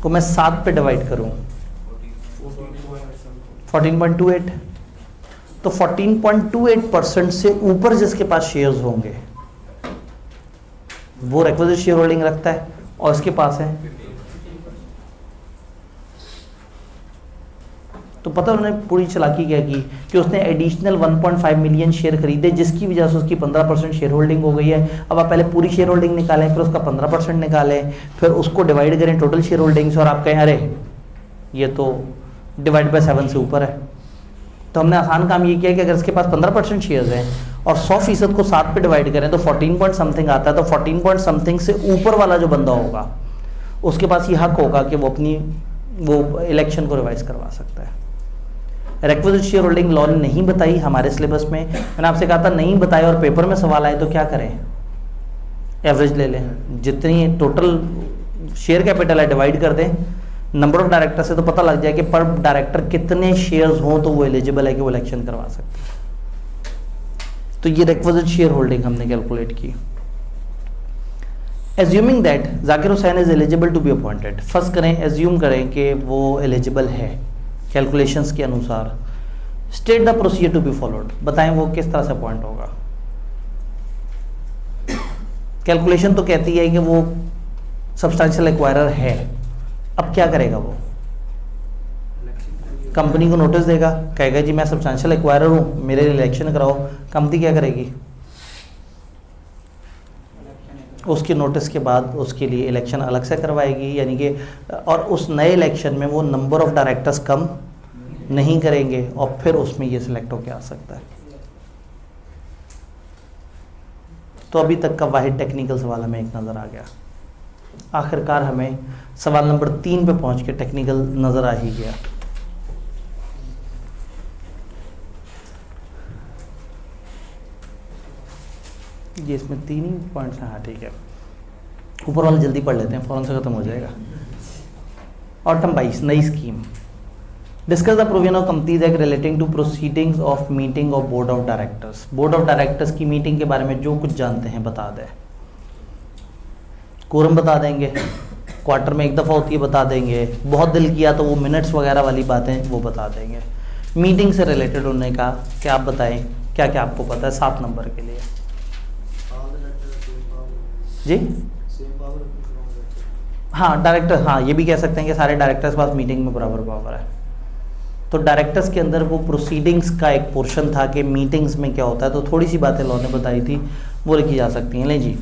को मैं 7 पे डिवाइड करूं 14.28, तो 14.28% से ऊपर जिसके पास शेयर्स होंगे वो रिक्विजिट शेयर होल्डिंग रखता है और इसके पास है। तो पता उन्होंने पूरी चालाकी क्या की कि उसने एडिशनल 1.5 मिलियन शेयर खरीदे, जिसकी वजह से उसकी 15% शेयर होल्डिंग हो गई है। अब आप पहले पूरी शेयर होल्डिंग निकालें, फिर उसका 15% निकालें, फिर उसको डिवाइड करें टोटल शेयर होल्डिंग से और आप कहें अरे ये तो डिवाइड बाय 7 से ऊपर है। तो हमने आसान काम ये किया कि अगर इसके पास 15% शेयर्स हैं और 100% को 7 पे डिवाइड करें तो 14 पॉइंट समथिंग आता है। तो 14 पॉइंट समथिंग से ऊपर वाला जो बंदा होगा उसके पास ये हक होगा कि वो इलेक्शन को रिवाइज करवा सकता है। रिक्विजिट शेयर होल्डिंग लॉ ने नहीं बताई हमारे सिलेबस में। मैंने आपसे कहा था नहीं बताया और पेपर में सवाल आए तो क्या करें, एवरेज ले लें, जितनी टोटल शेयर कैपिटल है डिवाइड कर दें नंबर ऑफ डायरेक्टर से, तो पता लग जाए कि पर डायरेक्टर कितने शेयर्स हों तो वो एलिजिबल है कि वो इलेक्शन करवा सकते हैं। तो ये रिक्विजिट शेयर होल्डिंग हमने कैलकुलेट की। Assuming that Zakir Hussain is eligible to be appointed, first करें एज्यूम करें कि वो एलिजिबल है कैलकुलेशंस के अनुसार। State the procedure to be followed, बताएं वो किस तरह से अपॉइंट होगा। कैलकुलेशन तो कहती है कि वो सब्सटेंशियल एक्वायरर है, अब क्या करेगा वो? कंपनी को नोटिस देगा, कहेगा जी मैं सब्सटेंशियल एक्वायरर हूँ, मेरे लिए इलेक्शन कराओ। कंपनी क्या करेगी? उसके नोटिस के बाद उसके लिए इलेक्शन अलग से करवाएगी, यानी कि और उस नए इलेक्शन में वो नंबर ऑफ डायरेक्टर्स कम नहीं करेंगे और फिर उसमें ये सिलेक्ट होकर आ सकता है। तो अभी तक का वाहिद टेक्निकल सवाल हमें एक नज़र आ गया। आखिरकार हमें सवाल नंबर 3 पे पहुंच के टेक्निकल नज़र आ ही गया। ये इसमें 3 ही पॉइंट्स हैं। हाँ ठीक है, ऊपर वाला जल्दी पढ़ लेते हैं, फ़ौरन से ख़त्म हो जाएगा। ऑटम 22 नई स्कीम। Discuss the provision of companies act relating to proceedings of meeting of board of directors. Board of directors की मीटिंग के बारे में जो कुछ जानते हैं बता दें। कोरम बता देंगे, क्वार्टर में एक दफ़ा होती है बता देंगे, बहुत दिल किया तो वो मिनट्स वगैरह वाली बातें वो बता देंगे। मीटिंग से रिलेटेड होने का क्या आप बताएं, क्या क्या आपको पता है 7 नंबर के लिए? जी हाँ, डायरेक्टर, हाँ ये भी कह सकते हैं कि सारे डायरेक्टर्स के पास मीटिंग में बराबर पावर है। तो डायरेक्टर्स के अंदर वो प्रोसीडिंग्स का एक पोर्शन था कि मीटिंग्स में क्या होता है, तो थोड़ी सी बातें लॉ ने बताई थी वो लिखी जा सकती हैं। ले जी,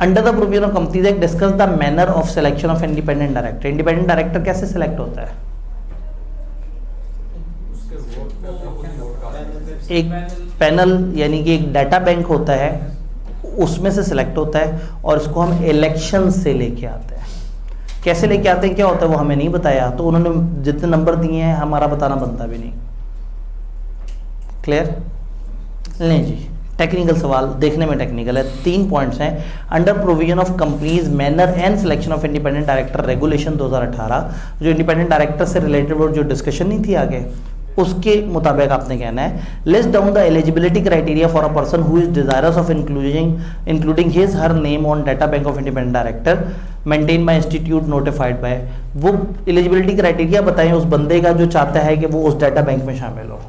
under the provision of companies act discuss the manner of selection of independent director. Independent director कैसे सिलेक्ट होता है? एक पैनल यानी कि एक डाटा बैंक होता है, उसमें से सिलेक्ट होता है और इसको हम इलेक्शन से लेके आते हैं। कैसे लेके आते हैं, क्या होता है वो हमें नहीं बताया, तो उन्होंने जितने नंबर दिए हैं हमारा बताना बनता भी नहीं। क्लियर? लें जी, टेक्निकल सवाल देखने में टेक्निकल है। 3 पॉइंट्स हैं। Under provision of companies manner and selection of independent director regulation 2018, जो इंडिपेंडेंट डायरेक्टर से रिलेटेड वो जो डिस्कशन नहीं थी आगे, उसके मुताबिक आपने कहना है list down the eligibility criteria for a person who is desirous of including his her name on data bank of independent director maintain by institute notified by. वो एलिजिबिलिटी क्राइटेरिया बताएं उस बंदे का जो चाहता है कि वो उस डाटा बैंक में शामिल हो।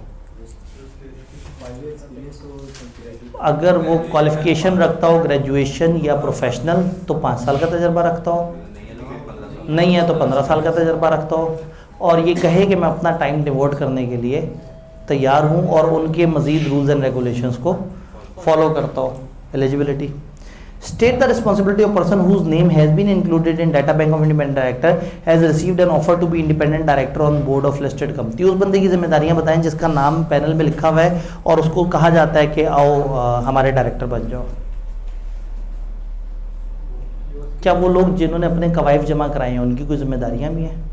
अगर वो क्वालिफिकेशन रखता हो ग्रेजुएशन या प्रोफेशनल तो 5 साल का तजर्बा रखता हो, नहीं है तो 15 साल का तजर्बा रखता हो, और ये कहे कि मैं अपना टाइम डिवोट करने के लिए तैयार हूँ और उनके मज़ीद रूल्स एंड रेगुलेशंस को फॉलो करता हूँ। Eligibility state the responsibility of person whose name has been included in data bank of independent director has received an offer to be independent director on board of listed company. उस बंदे की जिम्मेदारियां बताएं जिसका नाम panel में लिखा हुआ है और उसको कहा जाता है कि आओ हमारे डायरेक्टर बन जाओ। क्या वो लोग जिन्होंने अपने कवायद जमा कराए हैं उनकी कोई जिम्मेदारियां भी हैं?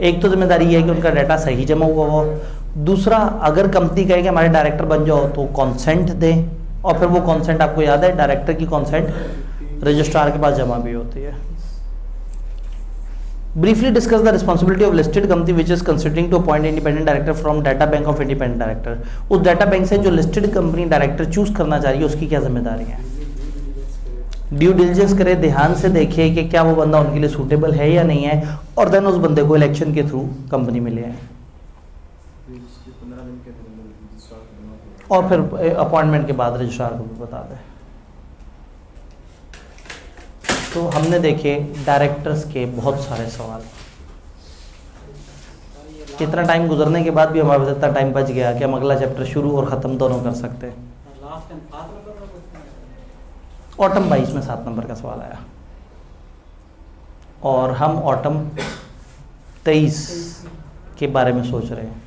एक तो जिम्मेदारी है कि उनका डाटा सही जमा हुआ हो, दूसरा अगर कंपनी कहे कि हमारे डायरेक्टर बन जाओ तो कॉन्सेंट दें, और फिर वो कॉन्सेंट आपको याद है डायरेक्टर की कॉन्सेंट रजिस्ट्रार के पास जमा भी होती है। Briefly discuss the responsibility of listed company which is considering to appoint independent director from data bank of independent director. उस डाटा बैंक से जो लिस्टेड कंपनी डायरेक्टर चूज करना चाहिए उसकी क्या जिम्मेदारी है? ड्यू डिलिजेंस करे, ध्यान से देखे कि क्या वो बंदा उनके लिए सूटेबल है या नहीं है, और देन उस बंदे को इलेक्शन के थ्रू कंपनी में ले आए, और फिर अपॉइंटमेंट के बाद रजिस्ट्रार को भी बता दें। तो हमने देखे डायरेक्टर्स के बहुत सारे सवाल। इतना टाइम गुजरने के बाद भी हमारे पास इतना टाइम बच गया कि हम अगला चैप्टर शुरू और ख़त्म दोनों कर सकते हैं। ऑटम 22 में 7 नंबर का सवाल आया और हम ऑटम 23 के बारे में सोच रहे हैं।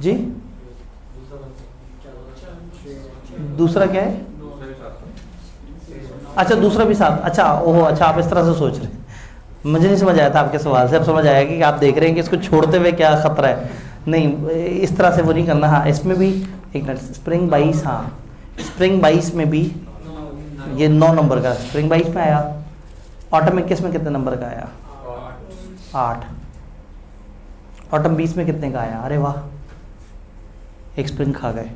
जी दूसरा क्या है? अच्छा दूसरा भी 7। अच्छा ओहो, अच्छा आप इस तरह से सोच रहे हैं, मुझे नहीं समझ आया था आपके सवाल से। अब समझ आया कि आप देख रहे हैं कि इसको छोड़ते हुए क्या खतरा है। नहीं, इस तरह से वो नहीं करना। हाँ इसमें भी एक मिनट, स्प्रिंग 22, हाँ स्प्रिंग 22 में भी ये 9 नंबर का स्प्रिंग 22 में आया। ऑटम 21 में कितने नंबर का आया? 8। ऑटम 20 में कितने का आया? अरे वाह, एक स्प्रिंग खा गए।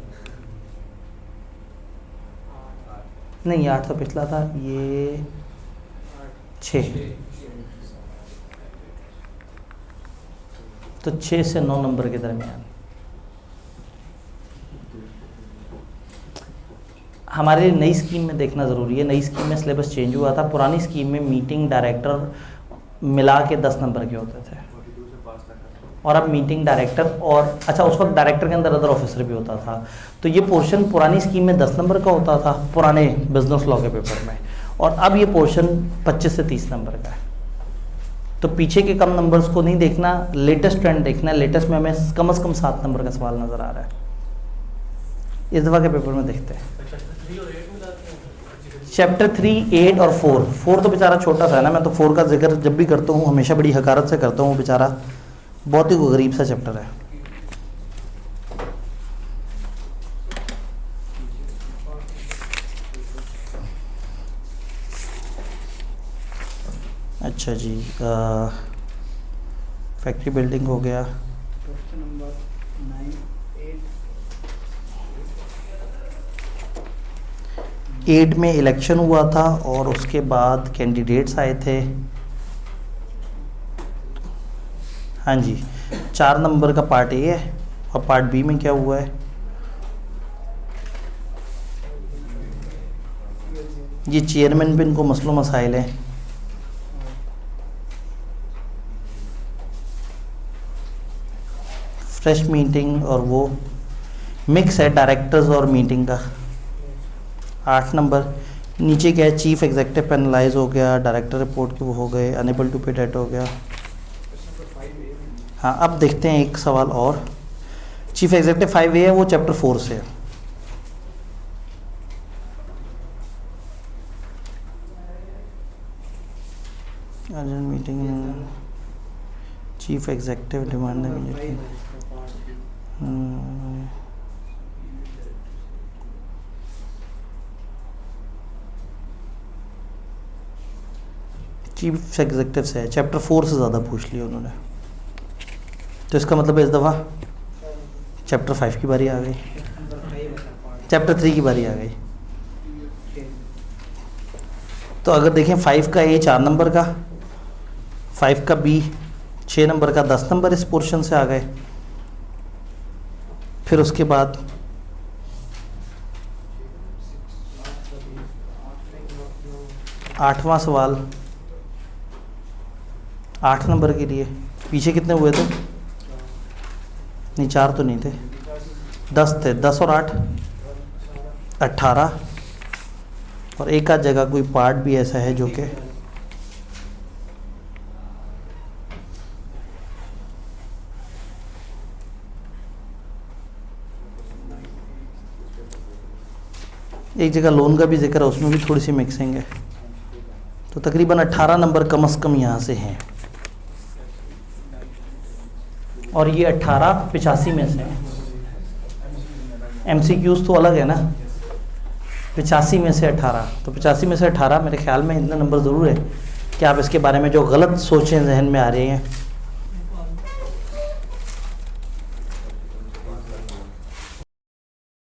नहीं 8 तो पिछला था, ये 6। तो 6 से 9 नंबर के दरमियान। हमारे लिए नई स्कीम में देखना ज़रूरी है। नई स्कीम में सिलेबस चेंज हुआ था। पुरानी स्कीम में मीटिंग डायरेक्टर मिला के 10 नंबर के होते थे। और अब मीटिंग डायरेक्टर और अच्छा उस वक्त डायरेक्टर के अंदर अदर ऑफिसर भी होता था। तो ये पोर्शन पुरानी स्कीम में 10 नंबर का होता था पुराने बिजनेस लॉ के पेपर में, और अब ये पोर्शन 25 से 30 नंबर का है। तो पीछे के कम नंबर्स को नहीं देखना, लेटेस्ट ट्रेंड देखना है। लेटेस्ट में हमें कम से कम 7 नंबर का सवाल नज़र आ रहा है इस दफ़ा के पेपर में। देखते हैं चैप्टर 3, 8 और 4 तो बेचारा छोटा सा है ना, मैं तो 4 का जिक्र जब भी करता हूँ हमेशा बड़ी हकारत से करता हूँ, बेचारा बहुत ही गरीब सा चैप्टर है। अच्छा जी, फैक्ट्री बिल्डिंग हो गया। क्वेश्चन नंबर 9, 8 में इलेक्शन हुआ था और उसके बाद कैंडिडेट्स आए थे। हाँ जी, 4 नंबर का पार्ट ए है और पार्ट बी में क्या हुआ है, ये चेयरमैन पे इनको मसलों मसाइल हैं। फ्रेश मीटिंग और वो मिक्स है डायरेक्टर्स और मीटिंग का। 8 नंबर नीचे क्या है, चीफ एग्जेक्टिव पेनलाइज हो गया, डायरेक्टर रिपोर्ट के वो हो गए, अनेबल टू पे डेट हो गया। हाँ, अब देखते हैं एक सवाल और। चीफ एग्जेक्टिव 5A है, वो चैप्टर 4 से है। Urgent meeting, chief executive demand meeting. Chief executive से है, चैप्टर 4 से ज़्यादा पूछ लिया उन्होंने। तो इसका मतलब इस दफ़ा चैप्टर 5 की बारी आ गई, चैप्टर 3 की बारी आ गई। तो अगर देखें 5 का ए 4 नंबर का, 5 का बी 6 नंबर का, 10 नंबर इस पोर्शन से आ गए। फिर उसके बाद आठवां सवाल 8 नंबर के लिए, पीछे कितने हुए थे? नहीं, 4 तो नहीं थे, 10 थे। 10 और 8 18, और एक आध जगह कोई पार्ट भी ऐसा है जो कि एक जगह लोन का भी जिक्र है, उसमें भी थोड़ी सी मिक्सिंग है। तो तकरीबन 18 नंबर कम से कम यहाँ से हैं, और ये 18 85 में से हैं। MCQs तो अलग है ना, 85 में से 18, तो 85 में से 18 मेरे ख्याल में इतने नंबर ज़रूर है कि आप इसके बारे में जो गलत सोचें जहन में आ रहे हैं